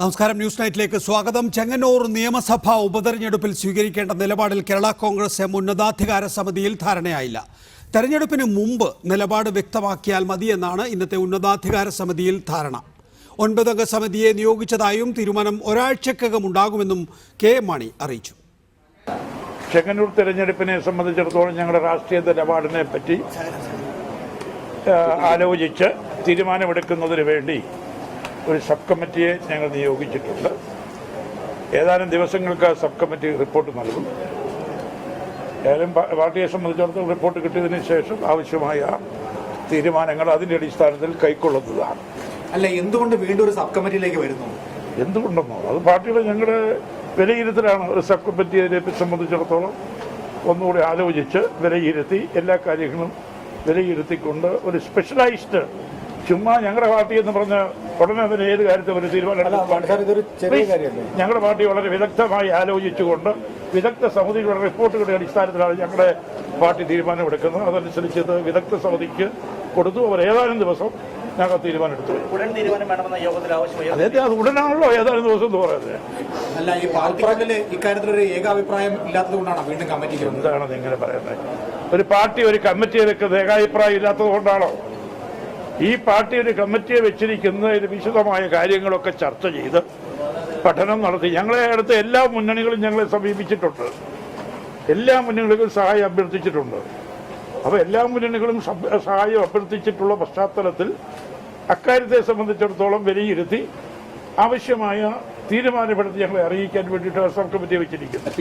നമസ്കാരം. ന്യൂസ് നൈറ്റിലേക്ക് സ്വാഗതം. ചെങ്ങന്നൂർ നിയമസഭാ ഉപതെരഞ്ഞെടുപ്പിൽ സ്വീകരിക്കേണ്ട നിലപാടിൽ കേരള കോൺഗ്രസ് എം ഉന്നതാധികാര സമിതിയിൽ ധാരണയായില്ല. തെരഞ്ഞെടുപ്പിന് മുമ്പ് നിലപാട് വ്യക്തമാക്കിയാൽ മതിയെന്നാണ് ഇന്നത്തെ ഉന്നതാധികാര സമിതിയിൽ ധാരണ. 9 അംഗ സമിതിയെ നിയോഗിച്ചതായും തീരുമാനം ഒരാഴ്ചക്കകം ഉണ്ടാകുമെന്നും കെ എം മാണി അറിയിച്ചു. ചെങ്ങന്നൂർ തെരഞ്ഞെടുപ്പിനെ സംബന്ധിച്ചിടത്തോളം ഞങ്ങളുടെ രാഷ്ട്രീയ നിലപാടിനെ പറ്റി ആലോചിച്ച് തീരുമാനമെടുക്കുന്നതിന് വേണ്ടി ഒരു സബ് കമ്മിറ്റിയെ ഞങ്ങൾ നിയോഗിച്ചിട്ടുണ്ട്. ഏതാനും ദിവസങ്ങൾക്ക് സബ് കമ്മിറ്റി റിപ്പോർട്ട് നൽകും. ഏതായാലും പാർട്ടിയെ സംബന്ധിച്ചിടത്തോളം റിപ്പോർട്ട് കിട്ടിയതിന് ശേഷം ആവശ്യമായ തീരുമാനങ്ങൾ അതിൻ്റെ അടിസ്ഥാനത്തിൽ കൈക്കൊള്ളുന്നതാണ്. അല്ല, എന്തുകൊണ്ട് വീണ്ടും ഒരു സബ് കമ്മിറ്റിയിലേക്ക് വരുന്നു? എന്തുകൊണ്ടെന്നോ അത് പാർട്ടിയുടെ ഞങ്ങളുടെ വിലയിരുത്തലാണ്. ഒരു സബ് കമ്മിറ്റിയെ സംബന്ധിച്ചിടത്തോളം ഒന്നുകൂടി ആലോചിച്ച് വിലയിരുത്തി എല്ലാ കാര്യങ്ങളും വിലയിരുത്തിക്കൊണ്ട് ഒരു സ്പെഷ്യലൈസ്ഡ് ചുമ്മാ ഞങ്ങളുടെ പാർട്ടി എന്ന് പറഞ്ഞ ഉടനെ അതിന് ഏത് കാര്യത്തിൽ ഒരു തീരുമാനം ഞങ്ങളുടെ പാർട്ടി വളരെ വിദഗ്ധമായി ആലോചിച്ചുകൊണ്ട് വിദഗ്ധ സമിതികളുടെ റിപ്പോർട്ടുകളുടെ അടിസ്ഥാനത്തിലാണ് ഞങ്ങളുടെ പാർട്ടി തീരുമാനമെടുക്കുന്നത്. അതനുസരിച്ച് ഇത് വിദഗ്ധ സമിതിക്ക് കൊടുത്തു. അവർ ഏതാനും ദിവസം ഞങ്ങൾ തീരുമാനമെടുത്തു. അത് ഉടനാണല്ലോ ഏതാനും ദിവസം എന്ന് പറയുന്നത്. അല്ല, ഈ പാർട്ടികളിൽ ഇക്കാര്യത്തിൽ ഒരു ഏകാഭിപ്രായം ഇല്ലാത്തത് കൊണ്ടാണ് വീണ്ടും കമ്മിറ്റി. എന്താണത് ഇങ്ങനെ പറയുന്നത്? ഒരു പാർട്ടി ഒരു കമ്മിറ്റിയെ വെക്കുന്നത് ഏകാഭിപ്രായം ഇല്ലാത്തത് കൊണ്ടാണോ? ഈ പാർട്ടി ഒരു കമ്മിറ്റിയെ വെച്ചിരിക്കുന്നതിന് വിശദമായ കാര്യങ്ങളൊക്കെ ചർച്ച ചെയ്ത് പഠനം നടത്തി ഞങ്ങളെ അടുത്ത എല്ലാ മുന്നണികളും ഞങ്ങളെ സമീപിച്ചിട്ടുണ്ട്. എല്ലാ മുന്നണികളും സഹായം അഭ്യർത്ഥിച്ചിട്ടുണ്ട്. അപ്പോൾ എല്ലാ മുന്നണികളും സഹായം അഭ്യർത്ഥിച്ചിട്ടുള്ള പശ്ചാത്തലത്തിൽ അക്കാര്യത്തെ സംബന്ധിച്ചിടത്തോളം വിലയിരുത്തി ആവശ്യമായ തീരുമാനപ്പെടുത്തി ഞങ്ങളെ അറിയിക്കാൻ വേണ്ടിയിട്ട് സബ് കമ്മിറ്റിയെ വെച്ചിരിക്കുന്നത്.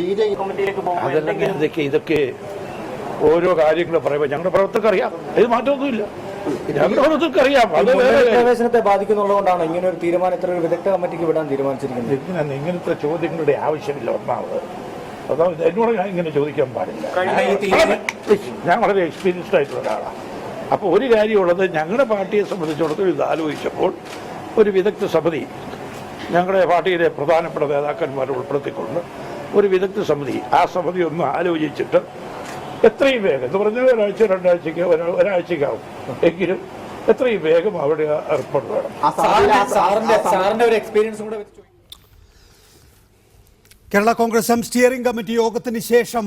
ഇതൊക്കെ ഓരോ കാര്യങ്ങൾ പറയുമ്പോൾ ഞങ്ങളുടെ പ്രവർത്തകർക്ക് അറിയാം. ഇത് മാറ്റമൊന്നുമില്ല. പ്രവേശനത്തെ ബാധിക്കുന്നുള്ളതുകൊണ്ടാണ് ഇങ്ങനെ ഒരു തീരുമാനത്തിൽ ഒരു വിദഗ്ധ കമ്മിറ്റിക്ക് വിടാൻ തീരുമാനിച്ചിരിക്കുന്നത്. ഇങ്ങനത്തെ ചോദ്യങ്ങളുടെ ആവശ്യമില്ല. ഒന്നാമത് അതായത് എന്നോട് ഞാൻ ഇങ്ങനെ ചോദിക്കാൻ പാടില്ല. ഞാൻ വളരെ എക്സ്പീരിയൻസ്ഡ് ആയിട്ടുള്ള ഒരാളാണ്. അപ്പോൾ ഒരു കാര്യമുള്ളത്, ഞങ്ങളുടെ പാർട്ടിയെ സംബന്ധിച്ചിടത്തോളം ഇത് ആലോചിച്ചപ്പോൾ ഒരു വിദഗ്ധ സമിതി ഞങ്ങളുടെ പാർട്ടിയിലെ പ്രധാനപ്പെട്ട നേതാക്കന്മാരെ ഉൾപ്പെടുത്തിക്കൊണ്ട് ഒരു വിദഗ്ധ സമിതി, ആ സമിതി ഒന്ന് ആലോചിച്ചിട്ട് എത്രയും വേഗം എന്ന് പറഞ്ഞാൽ ഒരാഴ്ചക്കാവും എങ്കിലും എത്രയും വേഗം അവിടെ ഏർപ്പാട് വേണം. Kerala Congress M steering committee യോഗത്തിന് ശേഷം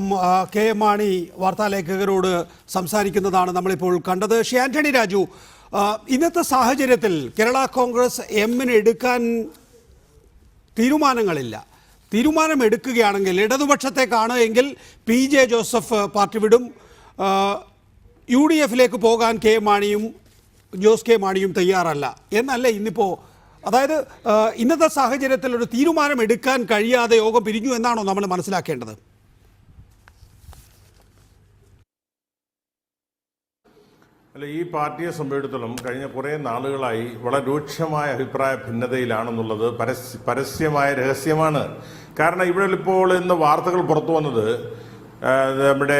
കെ എം മാണി വാർത്താലേഖകരോട് സംസാരിക്കുന്നതാണ് നമ്മളിപ്പോൾ കണ്ടത്. ശ്രീ ആന്റണി രാജു, ഇന്നത്തെ സാഹചര്യത്തിൽ കേരള കോൺഗ്രസ് എമ്മിന് എടുക്കാൻ തീരുമാനമെടുക്കുകയാണെങ്കിൽ ഇടതുപക്ഷത്തേക്കാണ് എങ്കിൽ പി ജെ ജോസഫ് പാർട്ടി വിടും, UDF-ലേക്ക് പോകാൻ കെ മാണിയും ജോസ് കെ മാണിയും തയ്യാറല്ല എന്നല്ലേ ഇന്നിപ്പോൾ? അതായത് ഇന്നത്തെ സാഹചര്യത്തിൽ ഒരു തീരുമാനം എടുക്കാൻ കഴിയാതെ യോഗം പിരിഞ്ഞു എന്നാണോ നമ്മൾ മനസ്സിലാക്കേണ്ടത്? അല്ല, ഈ പാർട്ടിയെ സംബന്ധിച്ചിടത്തോളം കഴിഞ്ഞ കുറേ നാളുകളായി വളരെ രൂക്ഷമായ അഭിപ്രായ ഭിന്നതയിലാണെന്നുള്ളത് പരസ്യമായ രഹസ്യമാണ്. കാരണം ഇവിടെ ഇപ്പോൾ ഇന്ന് വാർത്തകൾ പുറത്തു വന്നത് നമ്മുടെ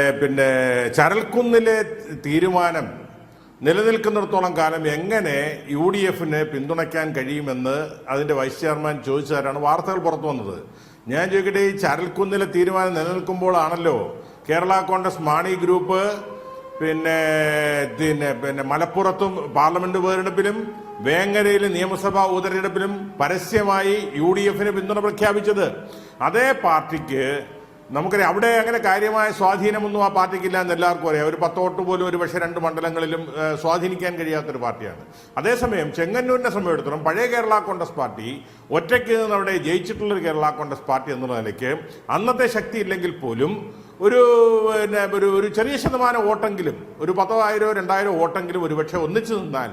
ചരൽക്കുന്നിലെ തീരുമാനം നിലനിൽക്കുന്നിടത്തോളം കാലം എങ്ങനെ UDF-നെ പിന്തുണയ്ക്കാൻ കഴിയുമെന്ന് അതിൻ്റെ വൈസ് ചെയർമാൻ ചോദിച്ചതാരാണ് വാർത്തകൾ പുറത്തു വന്നത്. ഞാൻ ചോദിക്കട്ടെ, ഈ ചരൽക്കുന്നിലെ തീരുമാനം നിലനിൽക്കുമ്പോഴാണല്ലോ കേരള കോൺഗ്രസ് മാണി ഗ്രൂപ്പ് പിന്നെ മലപ്പുറത്തും പാർലമെന്റ് ഉപതെരഞ്ഞെടുപ്പിലും വേങ്ങരയിലെ നിയമസഭാ ഉപതെരഞ്ഞെടുപ്പിലും പരസ്യമായി UDF-ന് പിന്തുണ പ്രഖ്യാപിച്ചത്. അതേ പാർട്ടിക്ക് നമുക്കറിയാം അവിടെ അങ്ങനെ കാര്യമായ സ്വാധീനമൊന്നും ആ പാർട്ടിക്കില്ല എന്ന് എല്ലാവർക്കും അറിയാം. ഒരു 10 വോട്ട് പോലും ഒരു പക്ഷേ 2 മണ്ഡലങ്ങളിലും സ്വാധീനിക്കാൻ കഴിയാത്തൊരു പാർട്ടിയാണ്. അതേസമയം ചെങ്ങന്നൂരിനെ സംബന്ധിച്ചിടത്തോളം പഴയ കേരള കോൺഗ്രസ് പാർട്ടി ഒറ്റയ്ക്ക് നിന്ന് അവിടെ ജയിച്ചിട്ടുള്ളൊരു കേരള കോൺഗ്രസ് പാർട്ടി എന്നുള്ള നിലയ്ക്ക് അന്നത്തെ ശക്തി ഇല്ലെങ്കിൽ പോലും ഒരു ചെറിയ ശതമാനം വോട്ടെങ്കിലും, ഒരു 10,000 2,000 വോട്ടെങ്കിലും ഒരുപക്ഷെ ഒന്നിച്ചു നിന്നാൽ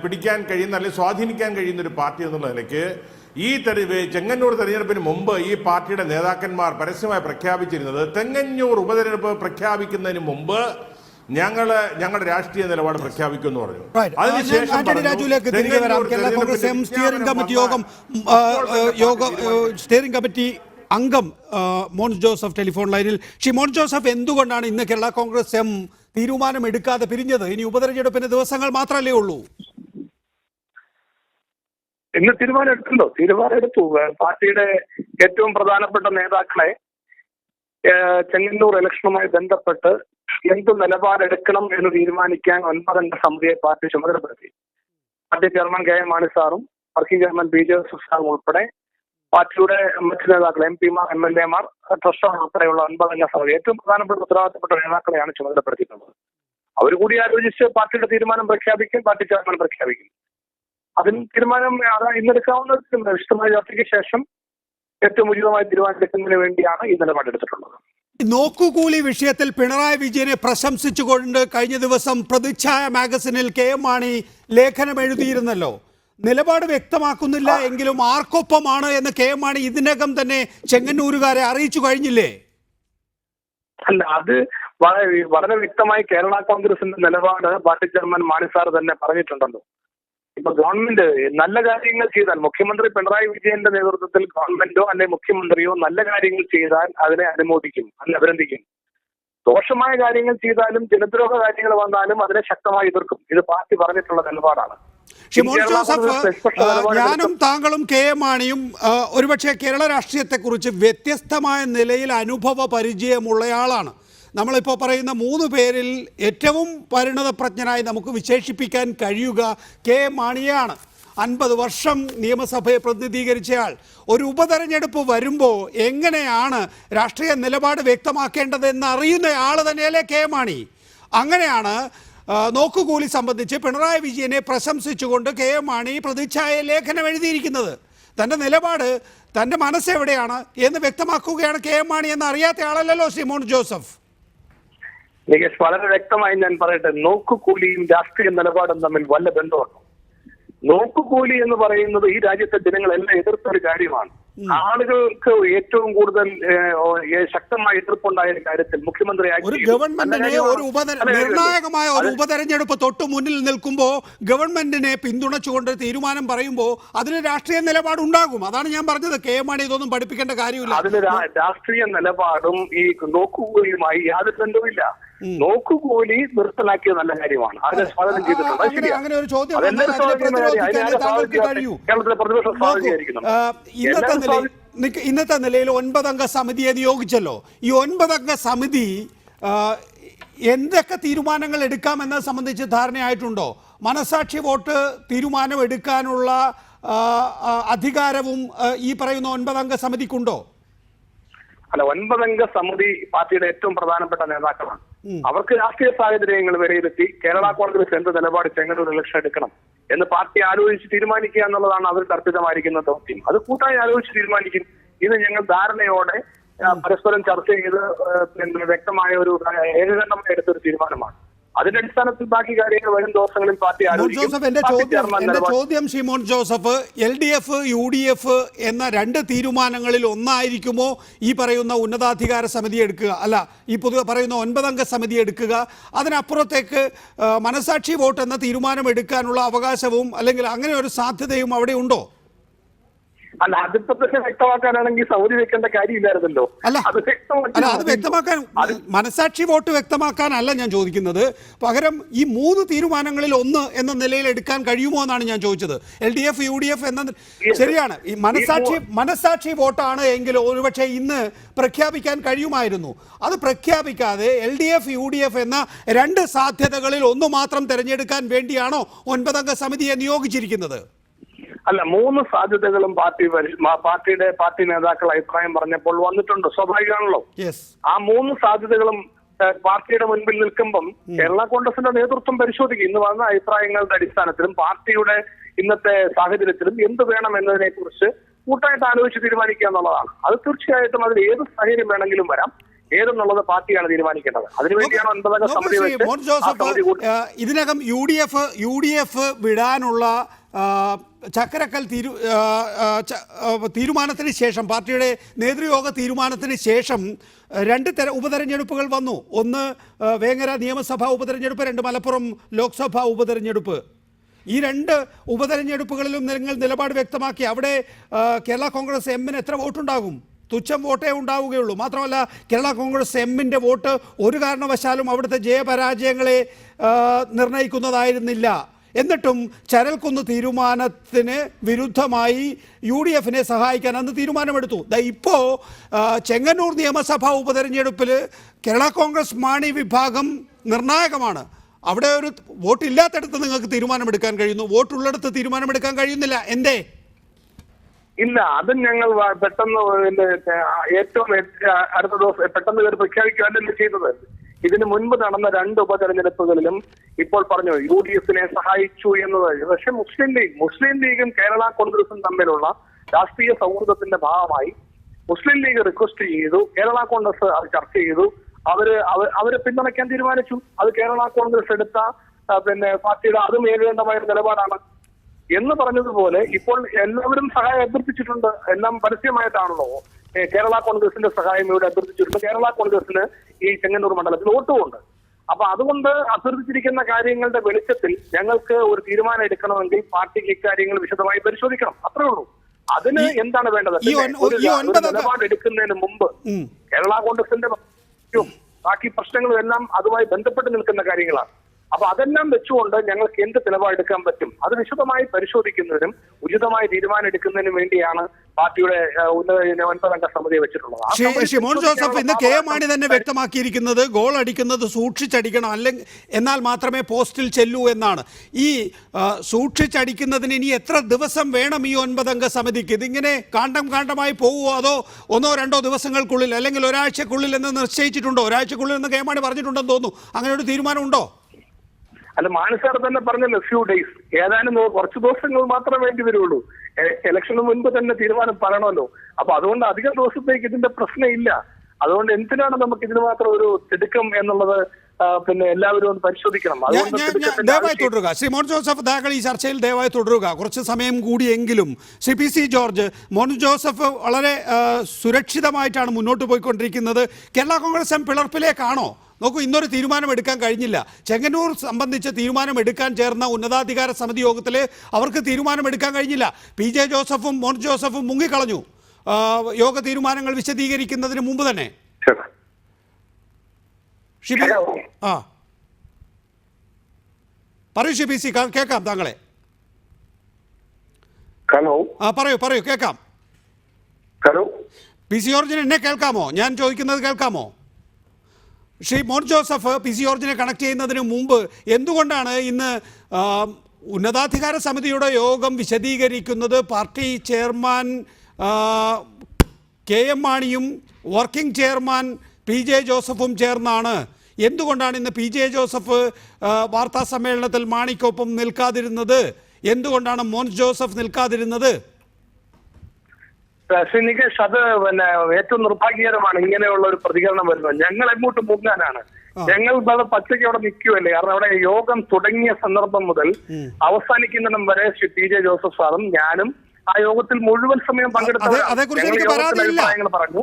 പിടിക്കാൻ കഴിയുന്ന അല്ലെങ്കിൽ സ്വാധീനിക്കാൻ കഴിയുന്ന ഒരു പാർട്ടി എന്നുള്ള നിലയ്ക്ക് ഈ ചെങ്ങന്നൂർ തെരഞ്ഞെടുപ്പിന് മുമ്പ് ഈ പാർട്ടിയുടെ നേതാക്കന്മാർ പരസ്യമായി പ്രഖ്യാപിച്ചിരുന്നത് ചെങ്ങന്നൂർ ഉപതെരഞ്ഞെടുപ്പ് പ്രഖ്യാപിക്കുന്നതിന് മുമ്പ് ഞങ്ങളുടെ രാഷ്ട്രീയ നിലപാട് പ്രഖ്യാപിക്കുമെന്ന് പറഞ്ഞു. അതിനുശേഷം സ്റ്റിയറിംഗ് കമ്മിറ്റി അംഗം മോൻസ് ജോസഫ് ടെലിഫോൺ ലൈനിൽ. ശ്രീ മോൻസ് ജോസഫ്, എന്തുകൊണ്ടാണ് ഇന്ന് കേരള കോൺഗ്രസ് എം തീരുമാനമെടുക്കാതെ പിരിഞ്ഞത്? ഇനി ഉപതെരഞ്ഞെടുപ്പിന് ദിവസങ്ങൾ മാത്രമല്ലേ ഉള്ളൂ. ഇന്ന് തീരുമാനമെടുത്തു. പാർട്ടിയുടെ ഏറ്റവും പ്രധാനപ്പെട്ട നേതാക്കളെ ചെങ്ങന്നൂർ ഇലക്ഷനുമായി ബന്ധപ്പെട്ട് എന്ത് നിലപാടെടുക്കണം എന്ന് തീരുമാനിക്കാൻ 9 അംഗ സമിതിയെ പാർട്ടി ചുമതലപ്പെടുത്തി. Party chairman K M Mani സാറും വർക്കിംഗ് ചെയർമാൻ പി ജെ സുസാം ഉൾപ്പെടെ പാർട്ടിയുടെ മറ്റു നേതാക്കൾ MP-മാർ MLA-മാർ ട്രഷറർ ഉൾപ്പെടെയുള്ള 9 അംഗ സമിതി ഏറ്റവും പ്രധാനപ്പെട്ട ഉത്തരവാദിത്തപ്പെട്ട നേതാക്കളെയാണ് ചുമതലപ്പെടുത്തിയിട്ടുള്ളത്. അവർ കൂടി ആലോചിച്ച് പാർട്ടിയുടെ തീരുമാനം പ്രഖ്യാപിക്കും, പാർട്ടി ചെയർമാൻ പ്രഖ്യാപിക്കും. അതിന് തീരുമാനം ഇന്നെടുക്കാവുന്ന വിശദമായ ചർച്ചയ്ക്ക് ശേഷം ഏറ്റവും ഉചിതമായ തീരുമാനമെടുക്കുന്നതിന് വേണ്ടിയാണ് ഈ നിലപാടെടുത്തിട്ടുള്ളത്. നോക്കുകൂലി വിഷയത്തിൽ പിണറായി വിജയനെ പ്രശംസിച്ചുകൊണ്ട് കഴിഞ്ഞ ദിവസം പ്രതിച്ഛായ മാഗസിനിൽ KM മാണി ലേഖനം എഴുതിയിരുന്നല്ലോ. നിലപാട് വ്യക്തമാക്കുന്നില്ല എങ്കിലും ആർക്കൊപ്പമാണ് എന്ന് KM മാണി ഇതിനകം തന്നെ ചെങ്ങന്നൂരുകാരെ അറിയിച്ചു കഴിഞ്ഞില്ലേ? അല്ല, അത് വളരെ വ്യക്തമായി കേരള കോൺഗ്രസിന്റെ നിലപാട് പാർട്ടി ചെയർമാൻ മാണി സാർ തന്നെ പറഞ്ഞിട്ടുണ്ടല്ലോ. ഇപ്പൊ ഗവൺമെന്റ് നല്ല കാര്യങ്ങൾ ചെയ്താൽ, മുഖ്യമന്ത്രി പിണറായി വിജയന്റെ നേതൃത്വത്തിൽ ഗവൺമെന്റോ അല്ലെങ്കിൽ മുഖ്യമന്ത്രിയോ നല്ല കാര്യങ്ങൾ ചെയ്താൽ അതിനെ അനുമോദിക്കും, അതിനെ അഭിനന്ദിക്കും. ദോഷമായ കാര്യങ്ങൾ ചെയ്താലും ജനദ്രോഹ കാര്യങ്ങൾ വന്നാലും അതിനെ ശക്തമായി എതിർക്കും. ഇത് പാർട്ടി പറഞ്ഞിട്ടുള്ള നിലപാടാണ്. ഷിമോൻ ജോസഫ്, ഞാനും താങ്കളും KM മാണിയും ഒരുപക്ഷെ കേരള രാഷ്ട്രീയത്തെക്കുറിച്ച് വ്യത്യസ്തമായ നിലയിൽ അനുഭവ പരിചയമുള്ളയാളാണ്. നമ്മളിപ്പോൾ പറയുന്ന 3 പേരിൽ ഏറ്റവും പരിണതപ്രജ്ഞനായി നമുക്ക് വിശേഷിപ്പിക്കാൻ കഴിയുക KM മാണിയാണ്. 50 വർഷം നിയമസഭയെ പ്രതിനിധീകരിച്ചയാൾ. ഒരു ഉപതെരഞ്ഞെടുപ്പ് വരുമ്പോൾ എങ്ങനെയാണ് രാഷ്ട്രീയ നിലപാട് വ്യക്തമാക്കേണ്ടതെന്ന് അറിയുന്ന ആൾ തന്നെയല്ലേ KM മാണി. അങ്ങനെയാണ് നോക്കുകൂലി സംബന്ധിച്ച് പിണറായി വിജയനെ പ്രശംസിച്ചുകൊണ്ട് KM മാണി പ്രതിച്ഛായ ലേഖനം എഴുതിയിരിക്കുന്നത്. തൻ്റെ നിലപാട്, തൻ്റെ മനസ്സെവിടെയാണ് എന്ന് വ്യക്തമാക്കുകയാണ് KM മാണി എന്ന് അറിയാത്ത ആളല്ലല്ലോ ഷിമോൻ ജോസഫ്. നികേഷ്, വളരെ വ്യക്തമായി ഞാൻ പറയട്ടെ, നോക്കുകൂലിയും രാഷ്ട്രീയ നിലപാടും തമ്മിൽ വല്ല ബന്ധമുണ്ട്. നോക്കുകൂലി എന്ന് പറയുന്നത് ഈ രാജ്യത്തെ ജനങ്ങളെല്ലാം എതിർത്തൊരു കാര്യമാണ്. ആളുകൾക്ക് ഏറ്റവും കൂടുതൽ ശക്തമായ എതിർപ്പുണ്ടായ കാര്യത്തിൽ മുഖ്യമന്ത്രി ഒരു ഗവൺമെന്റിനെ നിർണായകമായ ഒരു ഉപതെരഞ്ഞെടുപ്പ് തൊട്ട് മുന്നിൽ നിൽക്കുമ്പോൾ ഗവൺമെന്റിനെ പിന്തുണച്ചുകൊണ്ട് തീരുമാനം പറയുമ്പോൾ അതിന് രാഷ്ട്രീയ നിലപാട് ഉണ്ടാകും. അതാണ് ഞാൻ പറഞ്ഞത്. KM മാണി ഇതൊന്നും പഠിപ്പിക്കേണ്ട കാര്യമില്ല. അതിന് രാഷ്ട്രീയ നിലപാടും ഈ നോക്കുകൂലിയുമായി യാതൊരു ബന്ധവുമില്ല. നോക്കുകൂലി നിർത്തലാക്കിയ നല്ല കാര്യമാണ്. അതിനെ സ്വാഗതം ചെയ്തിട്ടുണ്ട്. അങ്ങനെ ഒരു ചോദ്യം കേരളത്തിലെ പ്രതിപക്ഷം സ്വാഗതീകരിക്കുന്നു. ഇന്നത്തെ നിലയിൽ 9 അംഗ സമിതിയെ നിയോഗിച്ചല്ലോ. ഈ 9 അംഗ സമിതി എന്തൊക്കെ തീരുമാനങ്ങൾ എടുക്കാമെന്നത് സംബന്ധിച്ച് ധാരണയായിട്ടുണ്ടോ? മനസാക്ഷി വോട്ട് തീരുമാനം എടുക്കാനുള്ള അധികാരവും ഈ പറയുന്ന 9 അംഗ സമിതിക്കുണ്ടോ? അല്ല, 9 അംഗ സമിതി പാർട്ടിയുടെ ഏറ്റവും പ്രധാനപ്പെട്ട നേതാക്കളാണ്. അവർക്ക് രാഷ്ട്രീയ സാഹചര്യങ്ങൾ വിലയിരുത്തി കേരള കോൺഗ്രസ് എന്ത് നിലപാട് ചെങ്ങന്നൂർ ഇലക്ഷൻ എടുക്കണം എന്ന് പാർട്ടി ആലോചിച്ച് തീരുമാനിക്കുക എന്നുള്ളതാണ് അവർക്ക് അർപ്പിതമായിരിക്കുന്ന ദൗത്യം. അത് കൂട്ടായി ആലോചിച്ച് തീരുമാനിക്കും. ഇത് ഞങ്ങൾ ധാരണയോടെ പരസ്പരം ചർച്ച ചെയ്ത് വ്യക്തമായ ഒരു ഏകകണ്ഠമായി എടുത്തൊരു തീരുമാനമാണ്. അതിന്റെ അടിസ്ഥാനത്തിൽ ബാക്കി കാര്യങ്ങൾ വരും ദിവസങ്ങളിൽ പാർട്ടി ജോസഫ്, എന്റെ ചോദ്യം ഷിമോൻ ജോസഫ്, LDF UDF എന്ന 2 തീരുമാനങ്ങളിൽ ഒന്നായിരിക്കുമോ ഈ പറയുന്ന ഉന്നതാധികാര സമിതി എടുക്കുക, അല്ല ഈ പറയുന്ന 9 അംഗ സമിതി എടുക്കുക? അതിനപ്പുറത്തേക്ക് മനസാക്ഷി വോട്ട് എന്ന തീരുമാനം എടുക്കാനുള്ള അവകാശവും അല്ലെങ്കിൽ അങ്ങനെ ഒരു സാധ്യതയും അവിടെ ഉണ്ടോ? അല്ല, അതിപ്പോ തന്നെ വ്യക്തമാക്കാനാണെങ്കിൽ സൗദി വെക്കേണ്ട കാര്യമില്ലായിരുന്നല്ലോ. അല്ല, അത് വ്യക്തമാക്കാൻ, മനസാക്ഷി വോട്ട് വ്യക്തമാക്കാനല്ല ഞാൻ ചോദിക്കുന്നത്. പകരം ഈ 3 തീരുമാനങ്ങളിൽ ഒന്ന് എന്ന നിലയിൽ എടുക്കാൻ കഴിയുമോ എന്നാണ് ഞാൻ ചോദിച്ചത്. LDF UDF എന്ന ശരിയാണ്. ഈ മനസാക്ഷി വോട്ടാണ് എങ്കിൽ ഒരുപക്ഷെ ഇന്ന് പ്രഖ്യാപിക്കാൻ കഴിയുമായിരുന്നു. അത് പ്രഖ്യാപിക്കാതെ LDF UDF എന്ന 2 സാധ്യതകളിൽ ഒന്ന് മാത്രം തിരഞ്ഞെടുക്കാൻ വേണ്ടിയാണോ 9 അംഗ സമിതിയെ നിയോഗിച്ചിരിക്കുന്നത്? അല്ല, 3 സാധ്യതകളും പാർട്ടി നേതാക്കൾ അഭിപ്രായം പറഞ്ഞപ്പോൾ വന്നിട്ടുണ്ട്. സ്വാഭാവികമാണല്ലോ. ആ 3 സാധ്യതകളും പാർട്ടിയുടെ മുൻപിൽ നിൽക്കുമ്പം കേരള കോൺഗ്രസിന്റെ നേതൃത്വം പരിശോധിക്കും. ഇന്ന് വന്ന അഭിപ്രായങ്ങളുടെ അടിസ്ഥാനത്തിലും പാർട്ടിയുടെ ഇന്നത്തെ സാഹചര്യത്തിലും എന്ത് വേണം എന്നതിനെ കുറിച്ച് കൂട്ടായിട്ട് ആലോചിച്ച് തീരുമാനിക്കുക എന്നുള്ളതാണ്. അത് തീർച്ചയായിട്ടും അതിൽ ഏത് സാഹചര്യം വേണമെങ്കിലും വരാം. ഏതെന്നുള്ളത് പാർട്ടിയാണ് തീരുമാനിക്കേണ്ടത്. അതിനുവേണ്ടിയാണ് 9 അംഗ സമിതി. ഇതിനകം UDF വിടാനുള്ള ചക്കരക്കൽ തീരുമാനത്തിന് ശേഷം, പാർട്ടിയുടെ നേതൃയോഗ തീരുമാനത്തിന് ശേഷം 2 ഉപതെരഞ്ഞെടുപ്പുകൾ വന്നു. ഒന്ന് വേങ്ങര നിയമസഭാ ഉപതെരഞ്ഞെടുപ്പ്, 2 മലപ്പുറം ലോക്സഭാ ഉപതെരഞ്ഞെടുപ്പ്. ഈ 2 ഉപതെരഞ്ഞെടുപ്പുകളിലും നിങ്ങൾ നിലപാട് വ്യക്തമാക്കി. അവിടെ കേരള കോൺഗ്രസ് എമ്മിന് എത്ര വോട്ടുണ്ടാകും? തുച്ഛം വോട്ടേ ഉണ്ടാവുകയുള്ളൂ. മാത്രമല്ല, കേരള കോൺഗ്രസ് എമ്മിൻ്റെ വോട്ട് ഒരു കാരണവശാലും അവിടുത്തെ ജയപരാജയങ്ങളെ നിർണ്ണയിക്കുന്നതായിരുന്നില്ല. എന്നിട്ടും ചരൽക്കുന്ന് തീരുമാനത്തിന് വിരുദ്ധമായി UDFനെ സഹായിക്കാൻ അന്ന് തീരുമാനമെടുത്തു. ഇപ്പോൾ ചെങ്ങന്നൂർ നിയമസഭാ ഉപതെരഞ്ഞെടുപ്പിൽ കേരള കോൺഗ്രസ് മാണി വിഭാഗം നിർണായകമാണ്. അവിടെ ഒരു വോട്ടില്ലാത്തടത്ത് നിങ്ങൾക്ക് തീരുമാനമെടുക്കാൻ കഴിയുന്നു, വോട്ടുള്ളിടത്ത് തീരുമാനമെടുക്കാൻ കഴിയുന്നില്ല. എന്തേ? ഇല്ല, അതും ഞങ്ങൾ പെട്ടെന്ന് ഏറ്റവും അടുത്ത ദിവസം പെട്ടെന്ന് കയറി പ്രഖ്യാപിക്കുകയല്ല ചെയ്തത്. ഇതിനു മുൻപ് നടന്ന 2 ഉപതെരഞ്ഞെടുപ്പുകളിലും ഇപ്പോൾ പറഞ്ഞു UDF-നെ സഹായിച്ചു എന്നത്. പക്ഷെ മുസ്ലിം ലീഗും കേരള കോൺഗ്രസും തമ്മിലുള്ള രാഷ്ട്രീയ സൗഹൃദത്തിന്റെ ഭാഗമായി മുസ്ലിം ലീഗ് റിക്വസ്റ്റ് ചെയ്തു, കേരള കോൺഗ്രസ് അത് ചർച്ച ചെയ്തു, അവര് പിന്തുണയ്ക്കാൻ തീരുമാനിച്ചു. അത് കേരള കോൺഗ്രസ് എടുത്ത പാർട്ടിയുടെ അതും ഏകകണ്ഠമായ നിലപാടാണ് എന്ന് പറഞ്ഞതുപോലെ ഇപ്പോൾ എല്ലാവരും സഹായം അഭ്യർത്ഥിച്ചിട്ടുണ്ട്. എല്ലാം പരസ്യമായിട്ടാണല്ലോ കേരള കോൺഗ്രസിന്റെ സഹായം ഇവിടെ അഭ്യർത്ഥിച്ചിട്ടുണ്ട്. കേരള കോൺഗ്രസിന് ഈ ചെങ്ങന്നൂർ മണ്ഡലത്തിൽ വോട്ടുമുണ്ട്. അപ്പൊ അതുകൊണ്ട് അഭ്യർത്ഥിച്ചിരിക്കുന്ന കാര്യങ്ങളുടെ വെളിച്ചത്തിൽ ഞങ്ങൾക്ക് ഒരു തീരുമാനം എടുക്കണമെങ്കിൽ പാർട്ടിക്ക് ഇക്കാര്യങ്ങൾ വിശദമായി പരിശോധിക്കണം. അത്രേ ഉള്ളൂ. അതിന് എന്താണ് വേണ്ടത്? നിലപാട് എടുക്കുന്നതിന് മുമ്പ് കേരള കോൺഗ്രസിന്റെ ബാക്കി പ്രശ്നങ്ങളും എല്ലാം അതുമായി ബന്ധപ്പെട്ട് നിൽക്കുന്ന കാര്യങ്ങളാണ്. അപ്പൊ അതെല്ലാം വെച്ചുകൊണ്ട് ഞങ്ങൾക്ക് എന്ത് നിലപാടെടുക്കാൻ പറ്റും അത് വിശദമായി പരിശോധിക്കുന്നതിനും ഉചിതമായ തീരുമാനം എടുക്കുന്നതിനും വേണ്ടിയാണ് പാർട്ടിയുടെ 9 സമിതിയെ വെച്ചിട്ടുള്ളത്. ഷിമോൻ ജോസഫ്, ഇന്ന് കെ മാണി തന്നെ വ്യക്തമാക്കിയിരിക്കുന്നത് ഗോൾ അടിക്കുന്നത് സൂക്ഷിച്ചടിക്കണം, അല്ലെങ്കിൽ എന്നാൽ മാത്രമേ പോസ്റ്റിൽ ചെല്ലൂ എന്നാണ്. ഈ സൂക്ഷിച്ചടിക്കുന്നതിന് ഇനി എത്ര ദിവസം വേണം ഈ 9 സമിതിക്ക്? ഇതിങ്ങനെ കാണ്ഡമായി പോവുമോ, അതോ 1-2 ദിവസങ്ങൾക്കുള്ളിൽ അല്ലെങ്കിൽ ഒരാഴ്ചക്കുള്ളിൽ എന്ന് നിശ്ചയിച്ചിട്ടുണ്ടോ? ഒരാഴ്ചക്കുള്ളിൽ എന്ന് കെ മാണി പറഞ്ഞിട്ടുണ്ടെന്ന് തോന്നുന്നു. അങ്ങനെ ഒരു തീരുമാനമുണ്ടോ? അല്ല, മാണി സാർ തന്നെ പറഞ്ഞല്ലോ ഫ്യൂ ഡേയ്സ്, ഏതാനും കുറച്ച് ദിവസങ്ങൾ മാത്രമേ വേണ്ടി വരുള്ളൂ. ഇലക്ഷന് മുൻപ് തന്നെ തീരുമാനം പറയണമല്ലോ. അപ്പൊ അതുകൊണ്ട് അധിക ദിവസത്തേക്ക് ഇതിന്റെ പ്രശ്നമില്ല. അതുകൊണ്ട് എന്തിനാണ് നമുക്ക് ഇതിന് മാത്രം ഒരു തിടുക്കം എന്നുള്ളത് എല്ലാവരും ഒന്ന് പരിശോധിക്കണം. ദയവായി തുടരുക ശ്രീ മോൻ ജോസഫ്, താങ്കൾ ഈ ചർച്ചയിൽ ദയവായി തുടരുക. കുറച്ച് സമയം കൂടിയെങ്കിലും ശ്രീ PC ജോർജ്, മോൻ ജോസഫ് വളരെ സുരക്ഷിതമായിട്ടാണ് മുന്നോട്ട് പോയിക്കൊണ്ടിരിക്കുന്നത്. കേരള കോൺഗ്രസ് പിളർപ്പിലേക്കാണോ? നോക്കൂ, ഇന്നൊരു തീരുമാനം എടുക്കാൻ കഴിഞ്ഞില്ല. ചെങ്ങന്നൂർ സംബന്ധിച്ച് തീരുമാനം എടുക്കാൻ ചേർന്ന ഉന്നതാധികാര സമിതി യോഗത്തിൽ അവർക്ക് തീരുമാനമെടുക്കാൻ കഴിഞ്ഞില്ല. PJ ജോസഫും മോൻ ജോസഫും മുങ്ങിക്കളഞ്ഞു യോഗ തീരുമാനങ്ങൾ വിശദീകരിക്കുന്നതിന് മുമ്പ് തന്നെ. പറയൂ ഷിബി സി, കേൾക്കാം താങ്കളെ. പറയൂ കേൾക്കാം. PC ജോർജിന് എന്നെ കേൾക്കാമോ? ഞാൻ ചോദിക്കുന്നത് കേൾക്കാമോ? ശ്രീ മോൻ ജോസഫ്, PC ജോർജിനെ കണക്ട് ചെയ്യുന്നതിന് മുമ്പ് എന്തുകൊണ്ടാണ് ഇന്ന് ഉന്നതാധികാര സമിതിയുടെ യോഗം വിശദീകരിക്കുന്നത് പാർട്ടി ചെയർമാൻ KM മാണിയും വർക്കിംഗ് ചെയർമാൻ PJ ജോസഫും ചേർന്നാണ്? എന്തുകൊണ്ടാണ് ഇന്ന് PJ ജോസഫ് വാർത്താ സമ്മേളനത്തിൽ മാണിക്കൊപ്പം നിൽക്കാതിരുന്നത്? എന്തുകൊണ്ടാണ് മോൻ ജോസഫ് നിൽക്കാതിരുന്നത്? നികേഷ്, അത് ഏറ്റവും നിർഭാഗ്യകരമാണ് ഇങ്ങനെയുള്ള ഒരു പ്രതികരണം വരുന്നത്. ഞങ്ങൾ എങ്ങോട്ട് മുങ്ങാനാണ്? ഞങ്ങൾ പച്ചയ്ക്ക് അവിടെ നിൽക്കുമല്ലേ. കാരണം അവിടെ യോഗം തുടങ്ങിയ സന്ദർഭം മുതൽ അവസാനിക്കുന്നിടം വരെ ശ്രീ PJ ജോസഫ് സാറും ഞാനും ആ യോഗത്തിൽ മുഴുവൻ സമയം പങ്കെടുത്തവരാണ്. പറഞ്ഞു,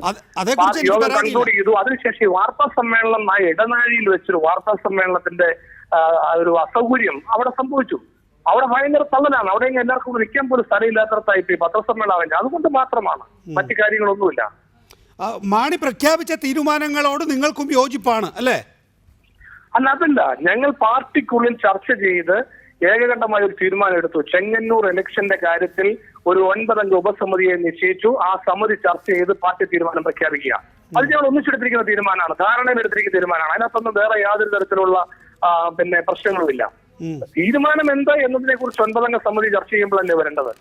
യോഗം കൺക്ലൂഡ് ചെയ്തു. അതിനുശേഷം വാർത്താ സമ്മേളനം ആ ഇടനാഴിയിൽ വെച്ചൊരു വാർത്താ സമ്മേളനത്തിന്റെ ഒരു അസൗകര്യം അവിടെ സംഭവിച്ചു. അവിടെ ഭയങ്കര തള്ളലാണ്. അവിടെ എല്ലാവർക്കും നിൽക്കാൻ പോലും സ്ഥലമില്ലാത്തടത്തായി പത്രസമ്മേളനം. അതുകൊണ്ട് മാത്രമാണ്, മറ്റു കാര്യങ്ങളൊന്നുമില്ല. മാണി പ്രഖ്യാപിച്ച തീരുമാനങ്ങളോട് നിങ്ങൾക്കും യോജിപ്പാണ് അല്ലേ? അല്ല, അതല്ല. ഞങ്ങൾ പാർട്ടിക്കുള്ളിൽ ചർച്ച ചെയ്ത് ഏകകണ്ഠമായ ഒരു തീരുമാനം എടുത്തു. ചെങ്ങന്നൂർ ഇലക്ഷന്റെ കാര്യത്തിൽ ഒരു 9 ഉപസമിതിയെ നിശ്ചയിച്ചു. ആ സമിതി ചർച്ച ചെയ്ത് പാർട്ടി തീരുമാനം പ്രഖ്യാപിക്കുക. അത് ഞങ്ങൾ ഒന്നിച്ചെടുത്തിരിക്കുന്ന തീരുമാനമാണ്, ധാരണയിലെടുത്തിരിക്കുന്ന തീരുമാനമാണ്. അതിനകത്തൊന്നും വേറെ യാതൊരു തരത്തിലുള്ള പ്രശ്നങ്ങളുമില്ല. തീരുമാനം എന്താ എന്നതിനെ കുറിച്ച് 9 സമിതി ചർച്ച ചെയ്യുമ്പോഴല്ലേ വരേണ്ടത്.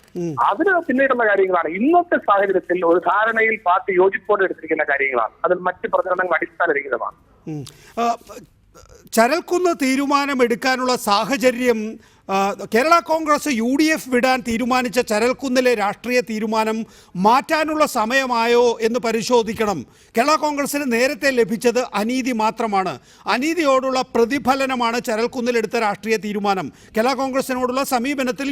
അതിന് പിന്നീടുള്ള കാര്യങ്ങളാണ്. ഇന്നത്തെ സാഹചര്യത്തിൽ ഒരു ധാരണയിൽ പാർട്ടി യോജിപ്പോടെ എടുത്തിരിക്കുന്ന കാര്യങ്ങളാണ്. അതിൽ മറ്റ് പ്രചരണങ്ങൾ അടിസ്ഥാനരഹിതമാണ്. ചരൽക്കുന്ന് തീരുമാനമെടുക്കാനുള്ള സാഹചര്യം കേരള കോൺഗ്രസ് UDF വിടാൻ തീരുമാനിച്ച ചരൽക്കുന്നിലെ രാഷ്ട്രീയ തീരുമാനം മാറ്റാനുള്ള സമയമായോ എന്ന് പരിശോധിക്കണം. കേരള കോൺഗ്രസിന് നേരത്തെ ലഭിച്ചത് അനീതി മാത്രമാണ്. അനീതിയോടുള്ള പ്രതിഫലനമാണ് ചരൽക്കുന്നിലെടുത്ത രാഷ്ട്രീയ തീരുമാനം. കേരള കോൺഗ്രസിനോടുള്ള സമീപനത്തിൽ